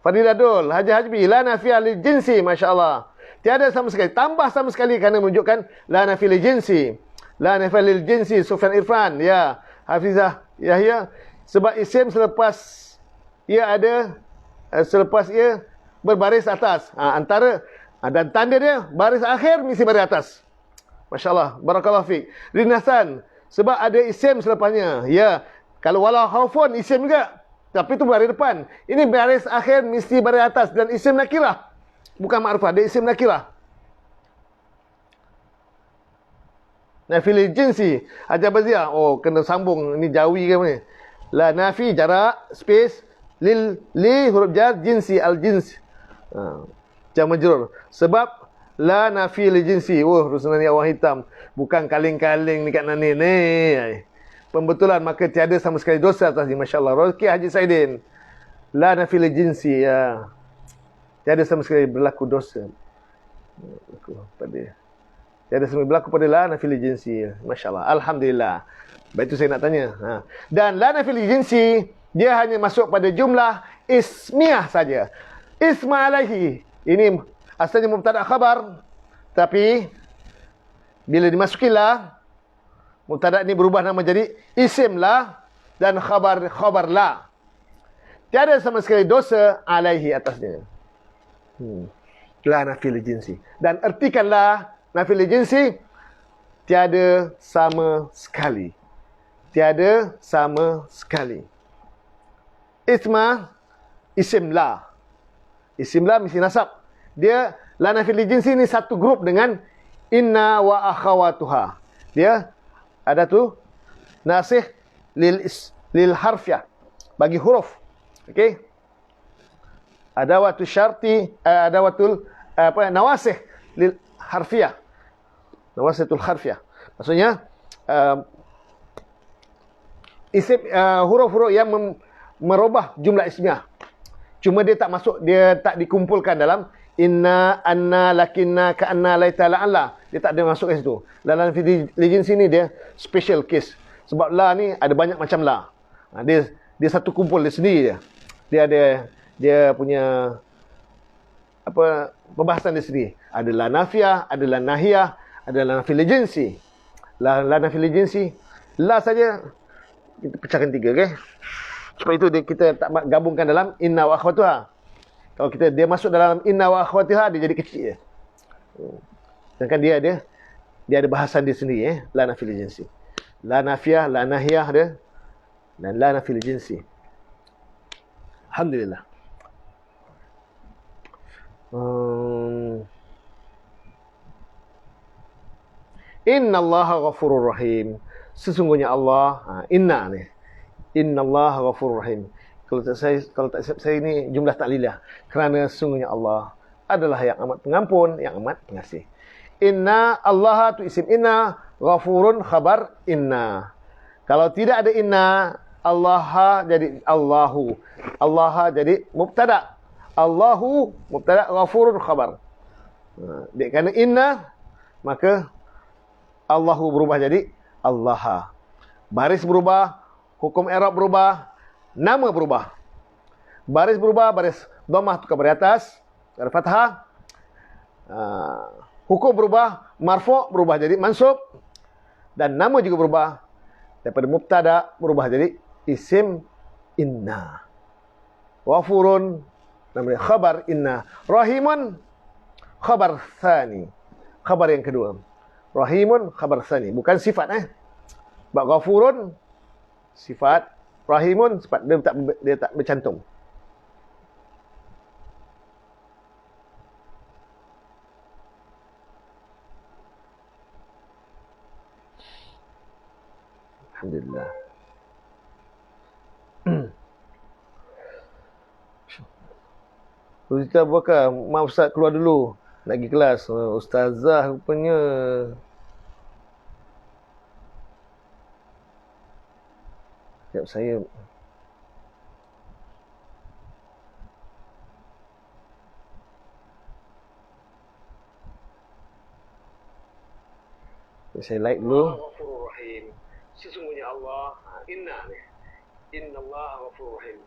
Farid Adul, Haji Hajbi. La nafi li jinsi, Masya Allah. Tiada sama sekali. Tambah sama sekali kerana menunjukkan la nafi li jinsi. La nafi li jinsi, Sufyan Irfan. Ya, Hafizah Yahya. Sebab isim selepas ia ada, selepas ia berbaris atas. Dan tanda dia, baris akhir mesti baris atas. Masya Allah. Barakallahu fiqh. Rinasan. Sebab ada isim selepasnya. Ya. Kalau walau khaufun, isim juga. Tapi itu baris depan. Ini baris akhir mesti baris atas. Dan isim nakirah. Bukan ma'rifah. Dia isim nakirah. Nafi jinsi. Hajar Bazia. Oh, kena sambung. Ini jawi ke mana? La nafi, jarak, space. Li, huruf jar, jinsi, al-jins. Jam majrur. Sebab la nafi li jinsi. Rusna ni awang hitam. Bukan kaling-kaling ni kat nani ni. Pembetulan, maka tiada sama sekali dosa atas ni. Masya Allah. Roki Haji Saidin. La nafi li jinsi. Ya. Tiada sama sekali berlaku dosa. Tiada sama berlaku pada la nafi li jinsi. Masya Allah. Alhamdulillah. Baik itu saya nak tanya. Dan la nafi li jinsi, dia hanya masuk pada jumlah ismiyah saja. Isma alaihi. Ini asalnya mubtada khabar, tapi bila dimasuki la, mubtada ini berubah nama jadi isim la dan khabar la. Tiada sama sekali dosa alaihi atasnya. La nafil jinsi. Dan ertikan la nafil jinsi, tiada sama sekali. Tiada sama sekali. Isma, isim la. Isim la mesti nasab. Dia la nafil jinsi ni satu grup dengan inna wa akhawatuha. Dia ada tu nasih lil harfiyah, bagi huruf. Okey. Adawatul syarti, adawatul nawasih lil harfiyah. Nawasitul harfiyah. Maksudnya isim huruf-huruf yang merubah jumlah ismiyah. Cuma dia tak masuk, dia tak dikumpulkan dalam inna, anna, lakinna, ka'anna, laita, la'alla. Dia tak ada masuk ke situ. Dalam legend sini dia special case. Sebab la ni ada banyak macam la. Dia satu kumpul dia sendiri dia. Dia ada dia punya apa pembahasan dia sendiri. Ada la nafiyah, ada la nahiyah, ada la nafil jinsi. La nafil jinsi, la saja kita pecahkan 3, okey. Sebab itu kita tak gabungkan dalam inna wa akhwatuha. Kalau dia masuk dalam inna wa akhwatuha, dia jadi kecil je. Sedangkan dia ada bahasan dia sendiri, la nafil jinsi. La nafiyah, la nahiyah dia, dan la nafil jinsi. Alhamdulillah. Inna Allaha ghafurur rahim. Sesungguhnya Allah, inna ni. Inna Allaha ghafurur rahim. Kalau tak saya ini jumlah taklilah. Kerana sesungguhnya Allah adalah yang amat pengampun, yang amat pengasih. Inna Allaha tu isim inna, ghafurun khabar inna. Kalau tidak ada inna, Allaha jadi Allahu. Allaha jadi mubtada. Allahu mubtada, ghafurun khabar. Kerana inna, maka Allahu berubah jadi Allaha. Baris berubah, hukum i'rab berubah, nama berubah. Baris berubah, baris dhammah tukar baris atas, ada fathah. Hukum berubah, marfu' berubah jadi mansub, dan nama juga berubah daripada mubtada berubah jadi isim inna. Ghafurun namanya khabar inna. Rahimun khabar tsani. Khabar yang kedua. Rahimun khabar tsani, bukan sifat Bab ghafurun sifat, rahimun sifat, dia tak bercantum. Alhamdulillah. Ustaz buka, mak ustaz keluar dulu nak pergi kelas. Ustazah rupanya Sekejap saya like dulu. Ghafurur Rahim. Sesungguhnya Allah, inna ni. Inna Allah Ghafurur Rahim.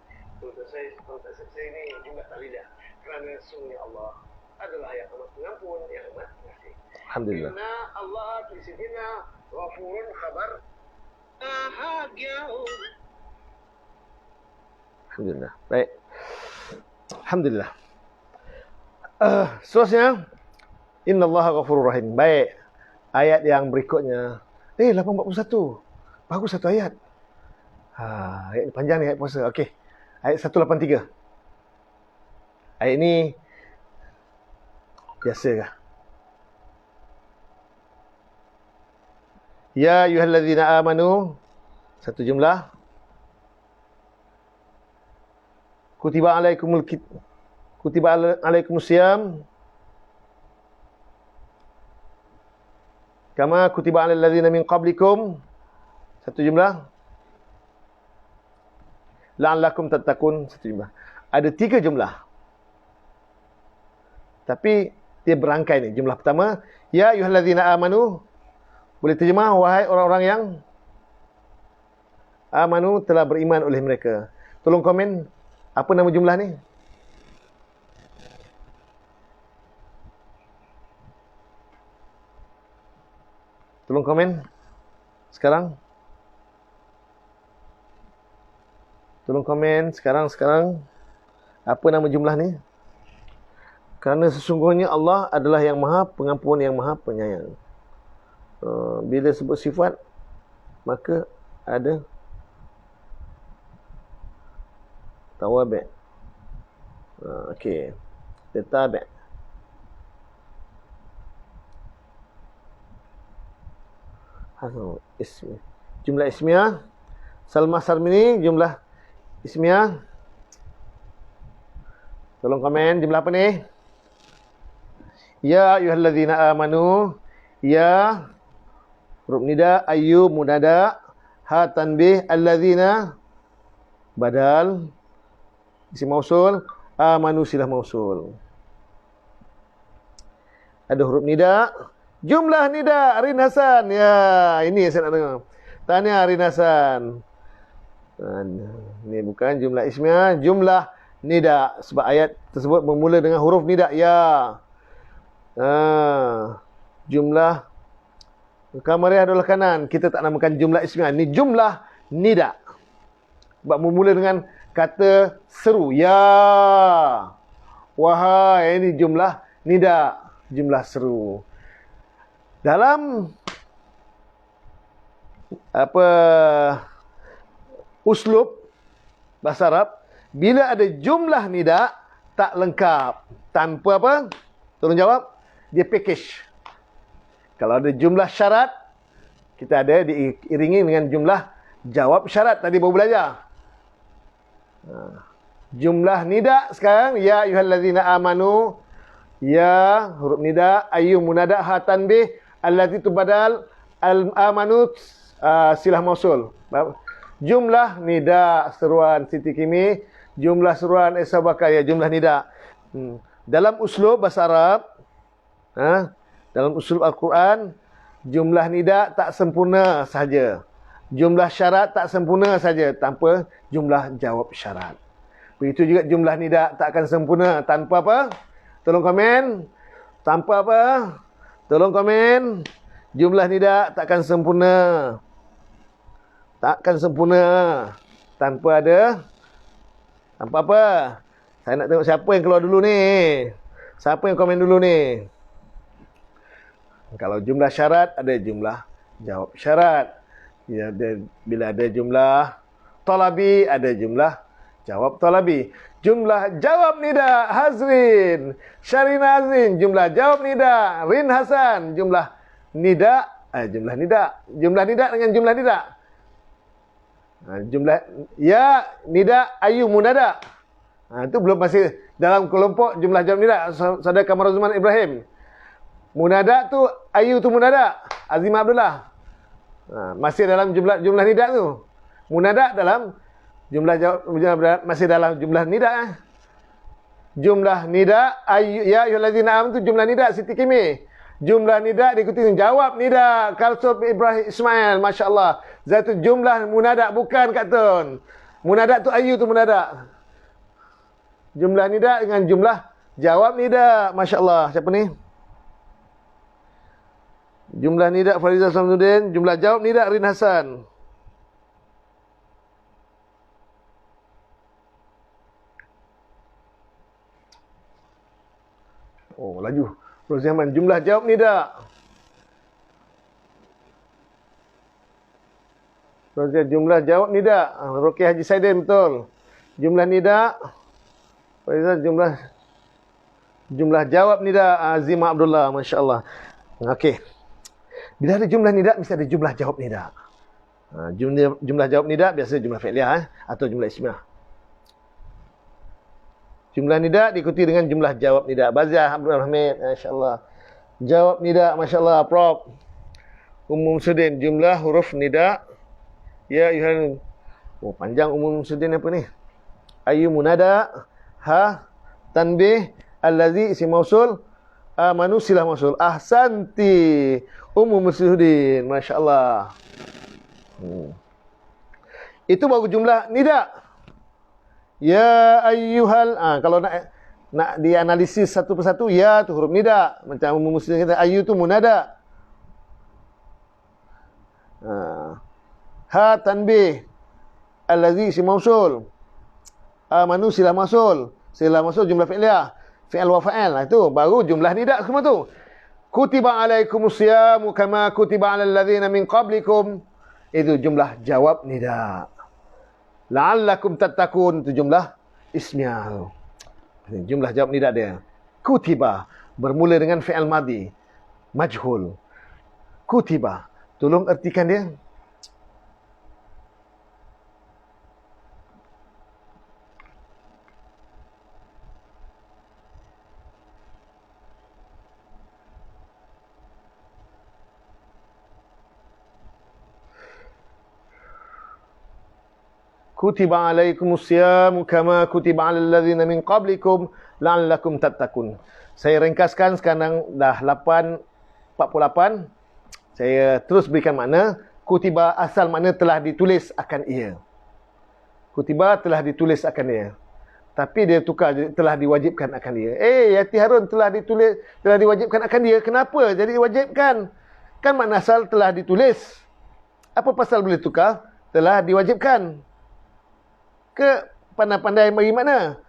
Saya ini jumlah talidah. Kerana sesungguhnya Allah adalah yang amat pengampun, yang amat pengasih. Alhamdulillah. Inna Allah tulisina Ghafurun khabar bahagia. Alhamdulillah. Baik. Alhamdulillah. Seterusnya, Inna Allah Ghafurur Rahim. Baik. Ayat yang berikutnya. 841. Bagus satu ayat. Ayat panjang ni, ayat puasa. Okey. Ayat 183. Ayat ini biasa kah? Ya ayyuhallazina amanu. Satu jumlah. Kutiba alaikumus siyam. Kama kutiba alal ladzina min qablikum. Satu jumlah. La'allakum tattaqun. Satu jumlah. Ada 3 jumlah. Tapi dia berangkai ni. Jumlah pertama, ya ayyuhalladzina amanu. Boleh terjemah, wahai orang-orang yang amanu, telah beriman oleh mereka. Tolong komen apa nama jumlah ni? Tolong komen sekarang. Tolong komen sekarang. Apa nama jumlah ni? Kerana sesungguhnya Allah adalah yang Maha Pengampun, yang Maha Penyayang. Bila sebut sifat, maka ada tawabi'. Okey. Tabi'. Ismi. Jumlah ismiyah. Salma Sarmini, jumlah ismiyah. Tolong komen jumlah apa ni? Ya ayyuhalladzina amanu. Ya huruf nida, ayyu munada, ha tanbih, alladzina badal, isim mausul, amanu silah mausul. Ada huruf nida. Jumlah nida, Rin Hasan. Ya, ini yang saya nak dengar. Tahniah Rin Hasan. Ini bukan jumlah ismiyah, jumlah nida. Sebab ayat tersebut bermula dengan huruf nida. Ya. Jumlah Kamariah adalah kanan. Kita tak namakan jumlah ismiyah. Ini jumlah nida. Sebab bermula dengan kata seru. Ya. Wahai. Ini jumlah nida. Jumlah seru. Dalam uslub bahasa Arab, bila ada jumlah nida tak lengkap, tanpa apa? Tolong jawab. Dia package. Kalau ada jumlah syarat, kita ada diiringi dengan jumlah jawab syarat. Tadi baru belajar. Jumlah nida sekarang, ya ayyuhallazina amanu. Ya huruf nida, ayyu munada, ha tanbih, allati tubadal, al-amanu silah mausul. Jumlah nida seruan Siti Kimi, jumlah seruan Esa Bakar, ya jumlah nida. Dalam uslub bahasa Arab, dalam uslub Al-Quran, jumlah nida tak sempurna saja. Jumlah syarat tak sempurna saja tanpa jumlah jawab syarat. Begitu juga jumlah nida tak akan sempurna tanpa apa? Tolong komen. Tanpa apa? Tolong komen. Jumlah nida takkan sempurna. Takkan sempurna tanpa ada. Tanpa apa? Saya nak tengok siapa yang keluar dulu ni. Siapa yang komen dulu ni? Kalau jumlah syarat, ada jumlah jawab syarat. Bila ada jumlah talabi, ada jumlah jawab talabi. Jumlah jawab nida, Hazrin, Syarina Azrin. Jumlah jawab nida, Rin Hasan. Jumlah nida, jumlah nida dengan jumlah nida. Jumlah ya nida, ayu munada. Itu belum masih dalam kelompok jumlah jawab nida. Saudara Kamaruzman Ibrahim. Munada tu, ayu tu munada. Azimah Abdullah. Masih dalam jumlah nida tu. Munada dalam jumlah jawab, masih dalam jumlah nida. Jumlah nida ya ayyuhallazina amanu itu jumlah nida Siti Kimi. Jumlah nida diikuti dengan jawab nida. Kalsum Ibrahim Ismail, masya-Allah. Zatu jumlah munada bukan Kak Tun. Munada tu ayu tu munada. Jumlah nida dengan jumlah jawab nida, masya-Allah. Siapa ni? Jumlah nida Farizah Samsudin, jumlah jawab nida Rin Hasan. Oh, laju. Roziaman, jumlah jawab nida. Roziah, jumlah jawab nida. Roki Haji Saidin, betul. Jumlah nida. Farizah, jumlah jawab nida. Azimah Abdullah, masya-Allah. Okey. Bila ada jumlah nida, mesti ada jumlah jawab nida. Jumlah jawab nida biasa jumlah fi'liyah atau jumlah ismiyah. Jumlah nida diikuti dengan jumlah jawab nida. Baziah Abdul Rahman, masya-Allah. Jawab nida, masya-Allah. Prof. Sudin, jumlah huruf nida. Ya ayuhan. Oh, panjang Sudin apa ni? Ayu munada, ha, tanbih, allazi isim mausul, amanu silah mausul. Ahsanti. Sudin, masya-Allah. Itu baru jumlah nida. Ya ayyuhal, kalau nak dianalisis satu persatu, ya tu huruf nida. Macam muslim kata ayu tu munada. Ha tanbih, allazi isim mausul, amanu silah mausul. Silah mausul jumlah fi'liyah, fi'al wa fa'al. Itu baru jumlah nida semua tu. Kutiba alaikumusyamu kama kutiba alal ladzina min qablikum. Itu jumlah jawab nida. La'allakum tattaqun, itu jumlah ismiyah. Jumlah jawab nida dia. Kutiba bermula dengan fi'al madhi majhul. Kutiba, tolong ertikan dia. Kutiba alaikumusyamu kama kutiba alal ladzina min qablikum la'allakum tattaqun. Saya ringkaskan sekarang dah 8:48. Saya terus berikan makna. Kutiba asal makna telah ditulis akan ia. Kutiba telah ditulis akan ia. Tapi dia tukar jadi telah diwajibkan akan dia. Yati Harun telah ditulis, telah diwajibkan akan dia. Kenapa jadi diwajibkan? Kan makna asal telah ditulis. Apa pasal boleh tukar? Telah diwajibkan. Ke pandai-pandai bagi makna?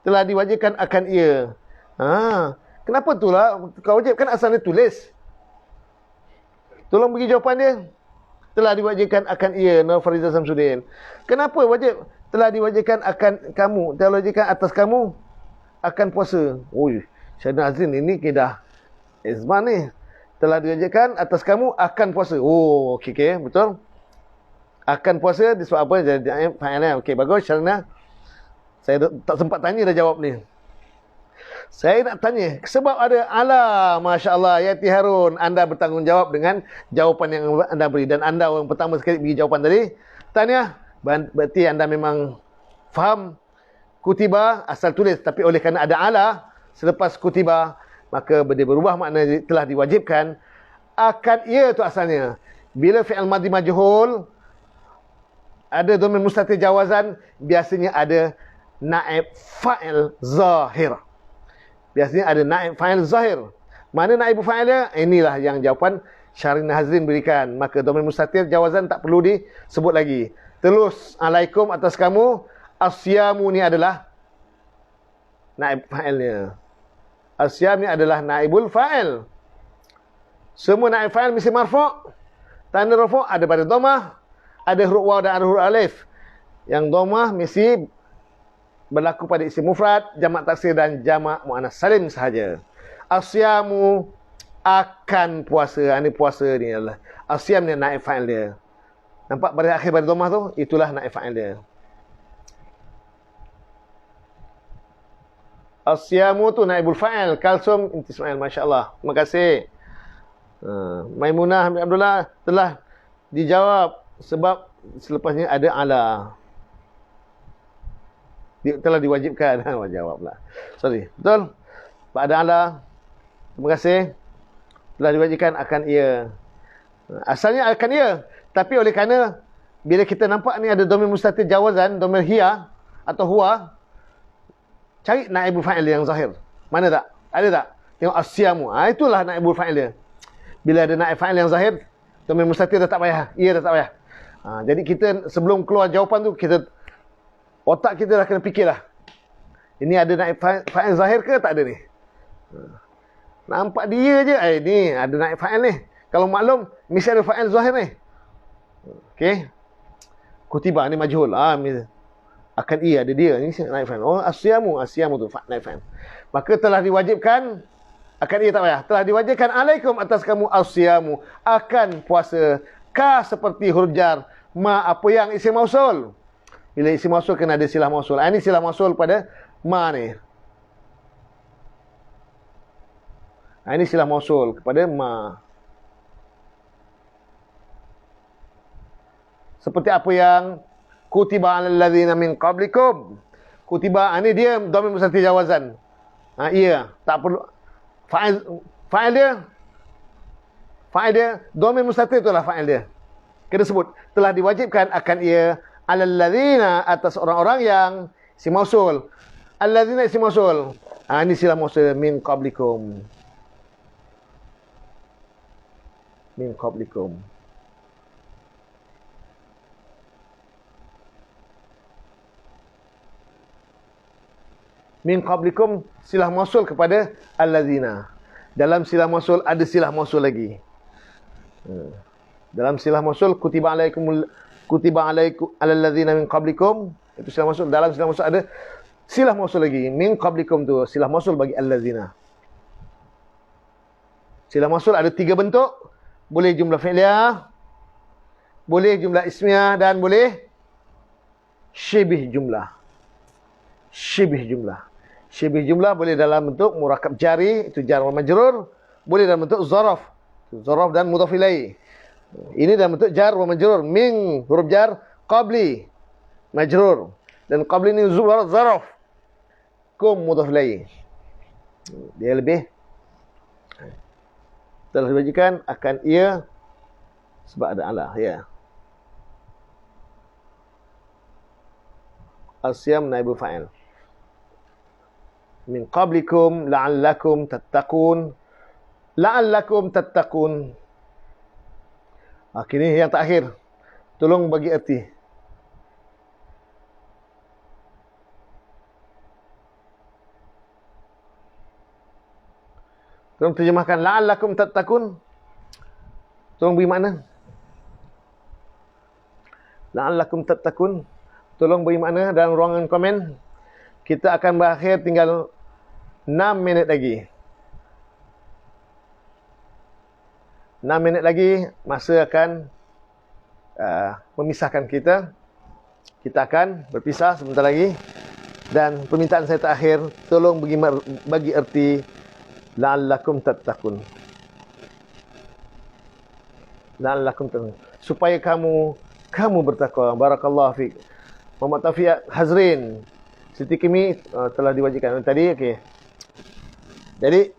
Telah diwajibkan akan ia. Kenapa itulah kau wajibkan asalnya tulis? Tolong bagi jawapan dia. Telah diwajibkan akan ia, Nur Farizah Samsudin. Kenapa wajib? Telah diwajibkan akan kamu, telah diwajibkan atas kamu akan puasa. Oi, Syahna Azrin ini kedah Izman ni. Telah diwajibkan atas kamu akan puasa. Oh, okey, betul. Akan puasa disebab apa? Jadi fa'ilnya. Okey, bagus Syahna. Saya tak sempat tanya dah jawab ni. Saya nak tanya, sebab ada ala, masya-Allah, Yati Harun, anda bertanggungjawab dengan jawapan yang anda beri dan anda orang pertama sekali bagi jawapan tadi. Tanya, berarti anda memang faham kutiba asal tulis, tapi oleh kerana ada ala selepas kutiba, maka dia berubah makna telah diwajibkan akan ia tu asalnya. Bila fi'il madhi majhul ada dhamir mustatir jawazan, biasanya ada naib fa'il zahir. Biasanya ada naib fa'il zahir. Mana naib fa'ilnya? Inilah yang jawapan Syahrin Hazrin berikan. Maka dhamir mustatir jawazan tak perlu disebut lagi. Terus alaikum atas kamu, asyamu ni adalah naib fa'ilnya. Asyam ni adalah naibul fa'il. Semua naib fa'il mesti marfu'. Tanda rafu' ada pada dhammah, ada huruf waw dan ada huruf alif. Yang dhammah mesti berlaku pada isim mufrad, jamak taksir dan jamak muannas salim sahaja. Asyamu akan puasa. Ini puasa ni adalah asyam ni naib fa'il dia. Nampak pada akhir pada dhammah tu, itulah naib fa'il dia. Asyamu tu naibul fa'il. Kalsum inti Ismail, masya-Allah. Terima kasih. Maimunah Abdullah telah dijawab sebab selepasnya ada ala. Telah diwajibkan. Jawab pula. Sorry. Betul? Ba'da ala. Terima kasih. Telah diwajibkan akan ia. Asalnya akan ia. Tapi oleh kerana bila kita nampak ni ada dhamir mustatir jawazan, dhamir hiya atau huwa, cari naibul fa'il yang zahir. Mana tak? Ada tak? Tengok asyamu. Itulah naibul fa'il dia. Bila ada naib fa'il yang zahir, dhamir mustatir dah tak payah. Ia dah tak payah. Jadi kita sebelum keluar jawapan tu, otak kita dah kena fikirlah. Ini ada naib fa'il zahir ke tak ada ni? Nampak dia je. Ni ada naib fa'il ni. Kalau maklum, mesti ada fa'il zahir ni. Okey. Kutiba ni majhul. Akan ia ada dia. Ni naib fa'il. Oh, asyamu tu naib fa'il. Maka telah diwajibkan, akan ia tak payah. Telah diwajibkan alaikum atas kamu asyamu, akan puasa. Ka seperti huruf jar. Ma apa yang isim mausul. Bila isim mausul kena ada silah mausul. Ini silah mausul pada ma ni. Ini silah mausul kepada ma. Seperti apa yang kutiba 'alal ladzina min qablikum. Kutiba ini dia dhamir mustatir jawazan. Iya, tak perlu fa'il dia dhamir mustatir itulah fa'il dia. Kena sebut telah diwajibkan akan ia 'alal ladzina atas orang-orang yang isim mausul. Alladzina isim mausul. Ini silah mausul min qablikum. Min qablikum. Min qablikum silah mausul kepada allazina. Dalam silah mausul ada silah mausul lagi. Dalam silah mausul kutiba alaikum alal ladzina min qablikum, itu silah mausul. Dalam silah mausul ada silah mausul lagi. Min qablikum tu silah mausul bagi allazina. Silah mausul ada 3 bentuk. Boleh jumlah fi'liyah, boleh jumlah ismiyah, dan boleh syibih jumlah. Syibih jumlah. Syibih jumlah boleh dalam bentuk murakab jari, itu jar wa majrur. Boleh dalam bentuk zaraf. Zaraf dan mudhaf ilaih. Ini dalam bentuk jar wa majrur. Min huruf jar, qabli majrur. Dan qabli ini zaraf. Kum mudhaf ilaih. Dia lebih telah diwajibkan akan ia sebab ada Allah, ya. Asyam naibul fa'il. Min qablikum la'allakum tattaqun. La'allakum tattaqun. Ini yang terakhir. Tolong bagi erti. Tolong terjemahkan la'allakum tattaqun. Tolong beri makna. La'allakum tattaqun. Tolong beri makna dalam ruangan komen. Kita akan berakhir tinggal 6 minit lagi. 6 minit lagi masa akan memisahkan kita. Kita akan berpisah sebentar lagi. Dan permintaan saya terakhir, tolong bagi erti la'allakum tattaqun. La'allakum tattaqun. Supaya kamu bertakwa. Barakallahu fiik. Muhammad Taufik Hazrin. Siti Kimi telah diwajibkan tadi, okey. Jadi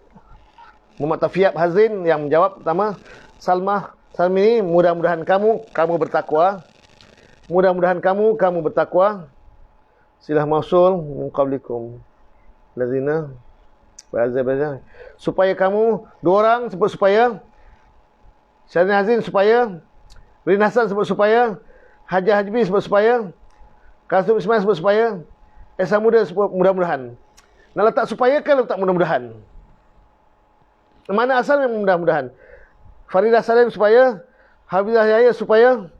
Muhammad Taufik Hazrin yang menjawab pertama, Salmi ini mudah-mudahan kamu bertakwa. Mudah-mudahan kamu bertakwa. Silah mausul min qablikum ladzina ba'azza. Supaya kamu, 2 orang sebut supaya, Syahrin Hazin supaya, Rin Hasan sebut supaya, Hajah Hajbi sebut supaya, Kasum Ismail sebut supaya, Esa Muda sebut mudah-mudahan. Nak letak supaya ke letak mudah-mudahan? Mana asalnya mudah-mudahan? Faridah Salim supaya, Hafizah Yahya supaya.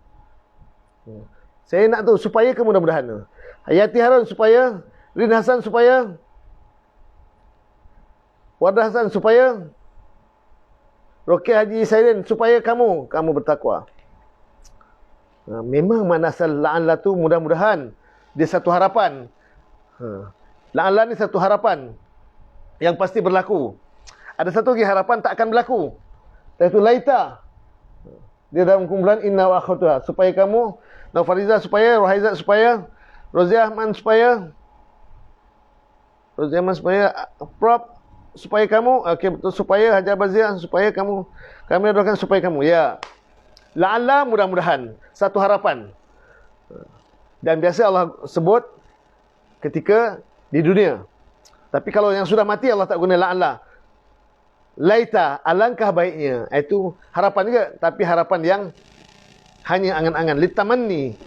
Saya nak tahu supaya ke mudah-mudahan. Hayati Harun supaya, Rin Hasan supaya, Wardah Hasan supaya, Roki Haji Saidin supaya kamu bertakwa. Memang mana asal la'alla tu mudah-mudahan. Dia satu harapan. La'alla ni satu harapan yang pasti berlaku. Ada satu lagi harapan tak akan berlaku. Iaitu laita. Dia dalam kumpulan inna wa akhwatuha. Supaya kamu Nafariza supaya, Rohaizat supaya, Roziah Man supaya, Roziah Man supaya, Prop supaya kamu, okey betul, supaya Hajar Bazia supaya kamu, kami doakan supaya kamu. Ya. La'alla, mudah-mudahan. Satu harapan. Dan biasa Allah sebut ketika di dunia. Tapi kalau yang sudah mati Allah tak guna la'alla. Laita, alangkah baiknya. Itu harapan juga, tapi harapan yang hanya angan-angan. Litamanni.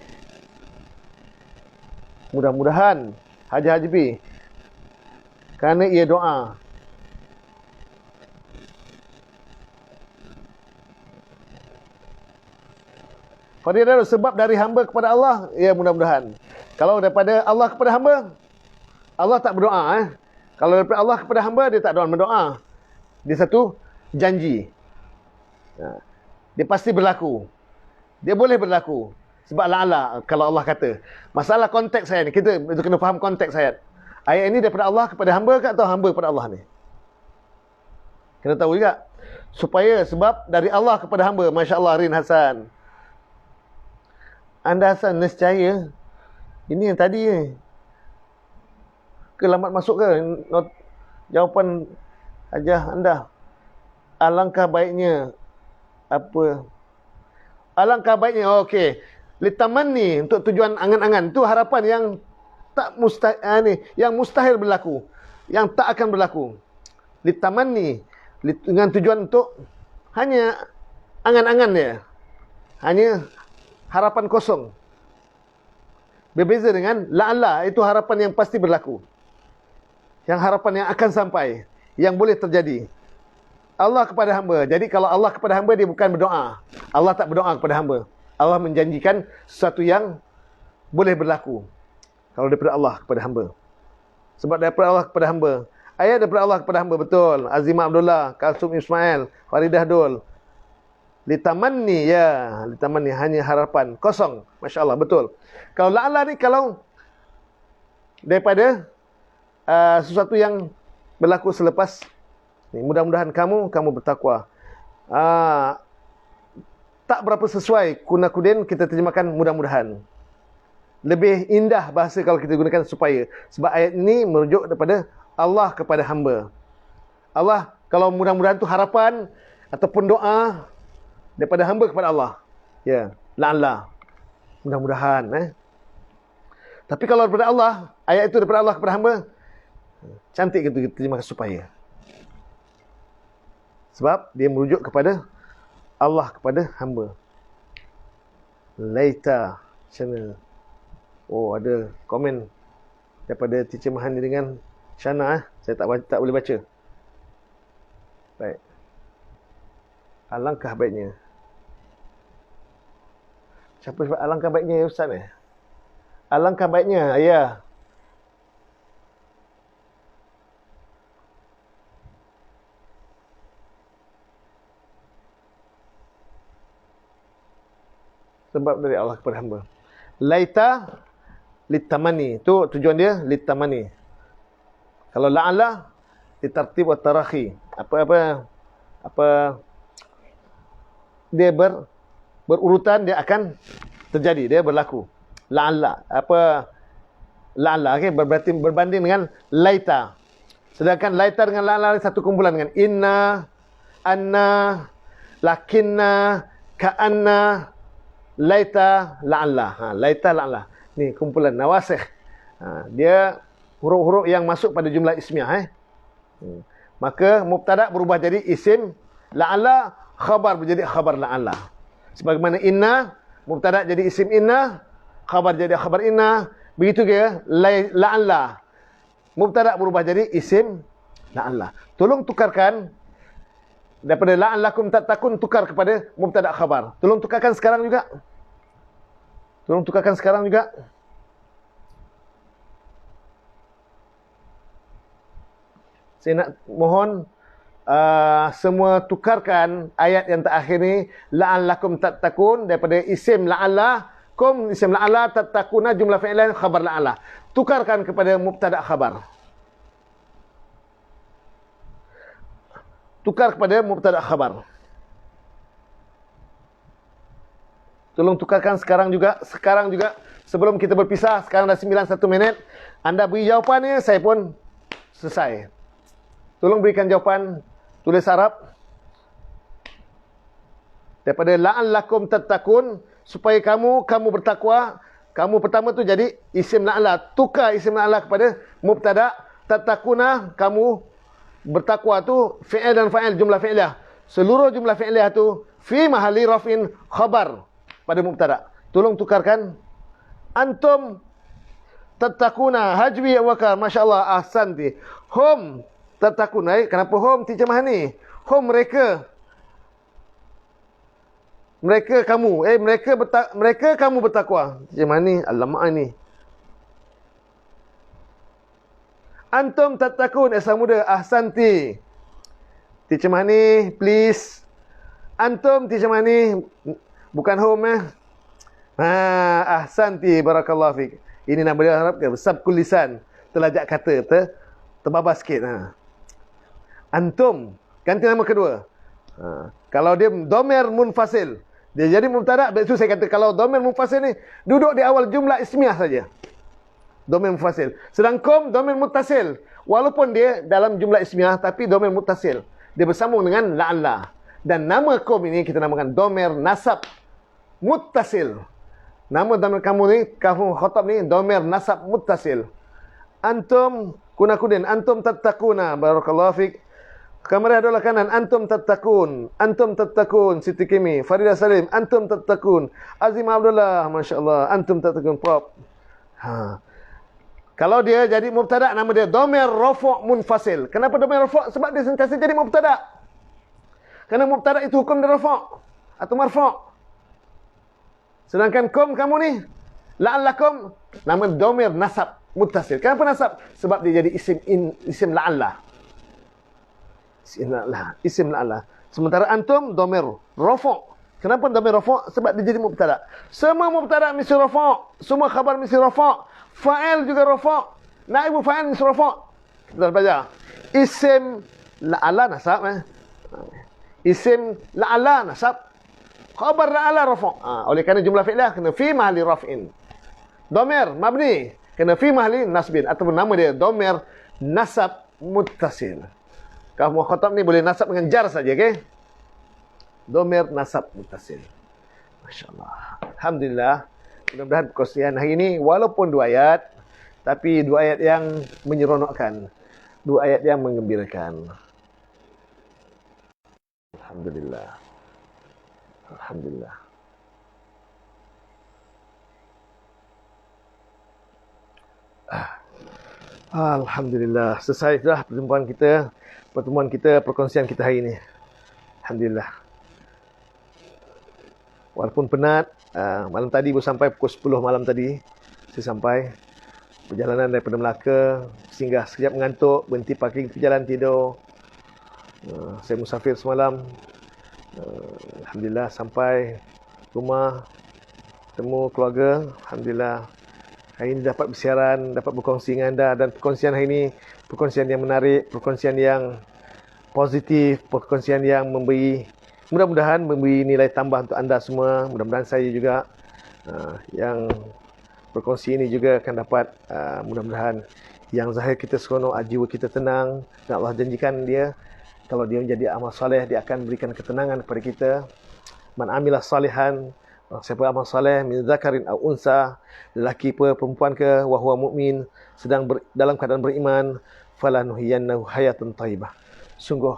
Mudah-mudahan Haji B. Kerana ia doa. Fadilah sebab dari hamba kepada Allah, ya mudah-mudahan. Kalau daripada Allah kepada hamba, Allah tak berdoa. Kalau daripada Allah kepada hamba, dia tak doa berdoa. Dia satu janji. Dia pasti berlaku. Dia boleh berlaku. Sebab la'ala, kalau Allah kata. Masalah konteks saya ni, kita kena faham konteks ayat. Ayat ini daripada Allah kepada hamba ke atau hamba kepada Allah ni? Kena tahu juga. Supaya, sebab dari Allah kepada hamba, Masya Allah, Rin Hasan. Anda Hasan, nescaya ini yang tadi ni. Ke lambat masuk ke? Jawapan Hajah anda. Alangkah baiknya apa? Alangkah baiknya, okey. Litamanni, untuk tujuan angan-angan. Itu harapan yang tak yang mustahil berlaku. Yang tak akan berlaku. Litamanni, dengan tujuan untuk hanya angan-angan dia. Hanya harapan kosong. Berbeza dengan la'alla, itu harapan yang pasti berlaku. Yang harapan yang akan sampai, yang boleh terjadi. Allah kepada hamba. Jadi kalau Allah kepada hamba, dia bukan berdoa. Allah tak berdoa kepada hamba. Allah menjanjikan sesuatu yang boleh berlaku. Kalau daripada Allah kepada hamba. Sebab daripada Allah kepada hamba. Ayat daripada Allah kepada hamba, betul. Azimah Abdullah, Kalsum Ismail, Faridah Dul. Litamanni, ya. Litamanni, hanya harapan. Kosong. Masya Allah, betul. Kalau la'ala ni, kalau daripada sesuatu yang berlaku selepas ni, mudah-mudahan kamu bertakwa. Tak berapa sesuai kunakudin, kita terjemahkan mudah-mudahan. Lebih indah bahasa kalau kita gunakan supaya. Sebab ayat ini merujuk daripada Allah kepada hamba. Allah, kalau mudah-mudahan tu harapan ataupun doa daripada hamba kepada Allah. Ya, la'alla. Mudah-mudahan. Tapi kalau daripada Allah, ayat itu daripada Allah kepada hamba, cantik gitu kita terjemahkan supaya. Sebab dia merujuk kepada Allah kepada hamba. Laita. Macam mana? Oh, ada komen daripada teacher Mahani dengan Shana. Saya tak boleh baca. Baik. Alangkah baiknya. Siapa sebab alangkah baiknya, Ustaz ni? Alangkah baiknya, ya. Sebab dari Allah kepada hamba. Laita litamani. Itu tujuan dia, litamani. Kalau la'ala, litartib wa tarakhi. Apa dia berurutan, dia akan terjadi, dia berlaku. La'ala. La'ala, okay? Berarti berbanding dengan laita. Sedangkan laita dengan la'ala satu kumpulan dengan inna, anna, lakinna, ka'anna, laita, la'alla. Laita, la'alla. Ni kumpulan nawasikh. Dia huruf-huruf yang masuk pada jumlah ismiyah. Maka mubtada berubah jadi isim la'alla, khabar menjadi khabar la'alla. Sebagaimana inna, mubtada jadi isim inna, khabar jadi khabar inna. Begitu ke la'alla. Mubtada berubah jadi isim la'alla. Tolong tukarkan daripada la'allakum tattaqun, tukar kepada mubtada khabar. Tolong tukarkan sekarang juga. Tolong tukarkan sekarang juga. Saya nak mohon semua tukarkan ayat yang terakhir ni, la'allakum tattaqun, daripada isim la'allakum, isim la'alla, tattaquna jumlah fi'lan khabar la'alla. Tukarkan kepada mubtada khabar. Tukar kepada mubtada khabar. Tolong tukarkan sekarang juga. Sebelum kita berpisah, sekarang dah 9:01 minit. Anda beri jawapannya, saya pun selesai. Tolong berikan jawapan, tulis Arab. Daripada la'allakum tattaqun, supaya kamu bertakwa. Kamu pertama tu jadi isim la'alla. Tukar isim la'alla kepada mubtada. Tattaquna, kamu bertakwa tu fi'il dan fa'il, jumlah fi'liah. Seluruh jumlah fi'liah tu fi mahalli raf'in khabar pada mubtada. Tolong tukarkan. Antum tattaquna hajwi Abubakar, masya-Allah, ahsanti. Hum tattaquna, kenapa hum terjemah ni? Hum mereka kamu, mereka kamu bertakwa. Terjemah ni, alamak ni. Antum tattaqun, muda, ahsanti. Terjemah ni, please. Antum terjemah ni, bukan home ahsanti, barakallahu fik. Ini nama dia Arab ke? Sabkul lisan. Telajak kata, terbabas sikit. Antum, ganti nama kedua. Kalau dia domer munfasil, dia jadi mubtada. Betul saya kata, kalau domer munfasil ni, duduk di awal jumlah ismiyah saja. Domer munfasil. Sedangkan domer muttasil, walaupun dia dalam jumlah ismiyah, tapi domer muttasil. Dia bersambung dengan la'alla. Dan nama kum ini kita namakan domer nasab muttasil. Nama domer kamu ni, kamu khatab ni, domer nasab muttasil. Antum kunakudin, antum tattaquna, barakallahu fik. Kamera adalah kanan, antum tattaqun, Siti Kimi, Farida Salim, antum tattaqun, Azim Abdullah, masya-Allah, antum tattaqun, prop. Kalau dia jadi mubtada, nama dia domer rafa' munfasil. Kenapa domer rafa'? Sebab dia sentiasa jadi mubtada. Kerana mubtada itu hukum dia rafa' atau marfa'. Sedangkan kum kamu ni, la'allakum, nama domer nasab muttasil. Kenapa nasab? Sebab dia jadi isim la'alla. Isim la'alla. Sementara antum domer rafa'. Kenapa domer rafa'? Sebab dia jadi mubtada. Semua mubtada mesti rafa', semua khabar mesti rafa', fa'il juga rafa', naibu fa'il mesti rafa'. Kita dah belajar. Isim la'alla nasab. Isim la'alla nasab. Khabar la'alla rafa'. Oleh kerana jumlah fi'lah kena fi mahalli raf'in. Domer mabni kena fi mahalli nasbin, ataupun nama dia domer nasab muttasil. Kamu khatab ni boleh nasab dengan jar saja, okey? Domer nasab muttasil. Masya-Allah. Alhamdulillah. Mudah-mudahan perkongsian hari ini walaupun 2 ayat, tapi 2 ayat yang menyeronokkan, 2 ayat yang menggembirakan. Alhamdulillah. Alhamdulillah. Alhamdulillah. Selesai dah pertemuan kita, perkongsian kita hari ini. Alhamdulillah. Walaupun penat, malam tadi baru sampai pukul 10 malam tadi. Saya sampai perjalanan daripada Melaka, singgah sekejap mengantuk, berhenti parking di jalan tidur. Saya musafir semalam. Alhamdulillah sampai rumah, temu keluarga. Alhamdulillah hari ini dapat bersiaran, dapat berkongsi dengan anda. Dan perkongsian hari ini perkongsian yang menarik, perkongsian yang positif, perkongsian yang mudah-mudahan memberi nilai tambah untuk anda semua. Mudah-mudahan saya juga yang berkongsi ini juga akan dapat, mudah-mudahan yang zahir kita seronok, jiwa kita tenang. Dan Allah janjikan dia, kalau dia menjadi amal soleh, dia akan berikan ketenangan kepada kita. Man amilah salihan, siapa amal soleh, min zakarin au unsa, lelaki ke perempuan ke, wa huwa mu'min, sedang dalam keadaan beriman, falanuhiyannahu hayatan thayyibah. Sungguh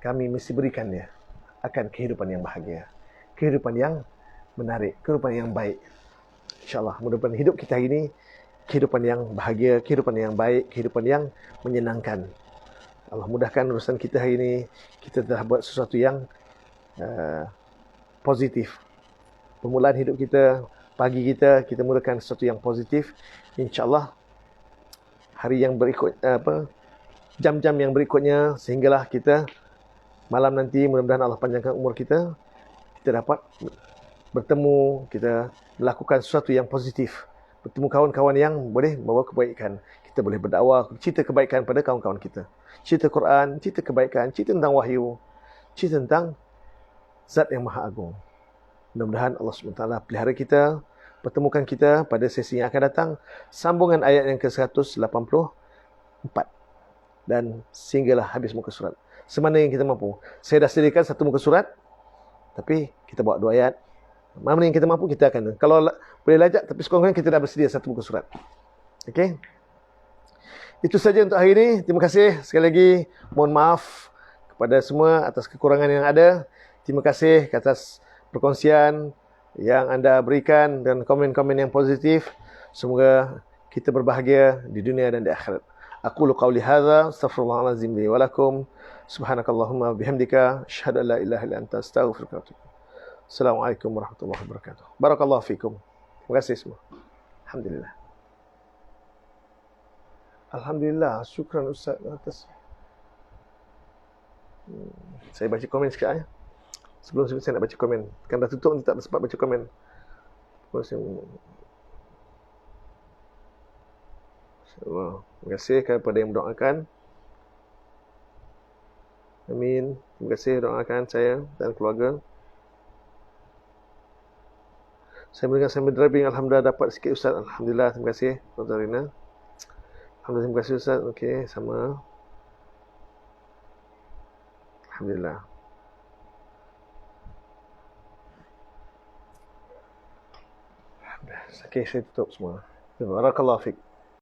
kami mesti berikan dia akan kehidupan yang bahagia, kehidupan yang menarik, kehidupan yang baik. InsyaAllah mudah-mudahan hidup kita hari ini kehidupan yang bahagia, kehidupan yang baik, kehidupan yang menyenangkan. Allah mudahkan urusan kita hari ini. Kita telah buat sesuatu yang positif. Permulaan hidup kita, pagi kita mulakan sesuatu yang positif. InsyaAllah hari yang berikut, jam-jam yang berikutnya, sehinggalah kita malam nanti, mudah-mudahan Allah panjangkan umur kita, kita dapat bertemu, kita melakukan sesuatu yang positif, bertemu kawan-kawan yang boleh membawa kebaikan. Kita boleh berdakwah, cerita kebaikan pada kawan-kawan kita, cerita Quran, cerita kebaikan, cerita tentang wahyu, cerita tentang Zat yang Maha Agung. Mudah-mudahan Allah SWT pelihara kita, pertemukan kita pada sesi yang akan datang, sambungan ayat yang ke-184 dan sehinggalah habis muka surat. Semana yang kita mampu. Saya dah sediakan satu muka surat, tapi kita bawa 2 ayat. Mana yang kita mampu kita akan. Kalau boleh lajak, tapi sekurang-kurangnya kita dah bersedia satu muka surat. Okey. Itu saja untuk hari ini. Terima kasih sekali lagi. Mohon maaf kepada semua atas kekurangan yang ada. Terima kasih atas perkongsian yang anda berikan dan komen-komen yang positif. Semoga kita berbahagia di dunia dan di akhirat. Aqulu qawli hadza, astaghfirullahalazim li wa lakum. Subhanakallahumma bihamdika, asyhadu an la ilaha illa anta, astaghfiruka wa atubu ilaik. Assalamualaikum warahmatullahi wabarakatuh. Barakallahu fikum. Terima kasih semua. Alhamdulillah. Alhamdulillah. Syukran Ustaz atas. Saya baca komen sekejap ya. Sebelum saya nak baca komen. Kan dah tutup ni tak sempat baca komen. Terima kasih kepada yang mendoakan. Amin. Terima kasih doakan saya dan keluarga. Saya mendengar sambil driving. Alhamdulillah dapat sikit Ustaz. Alhamdulillah. Terima kasih Tuan Rina. Alhamdulillah, terima kasih Ustaz. Okey, sama. Alhamdulillah. Okey, saya tutup semua. Barakallahu fiik.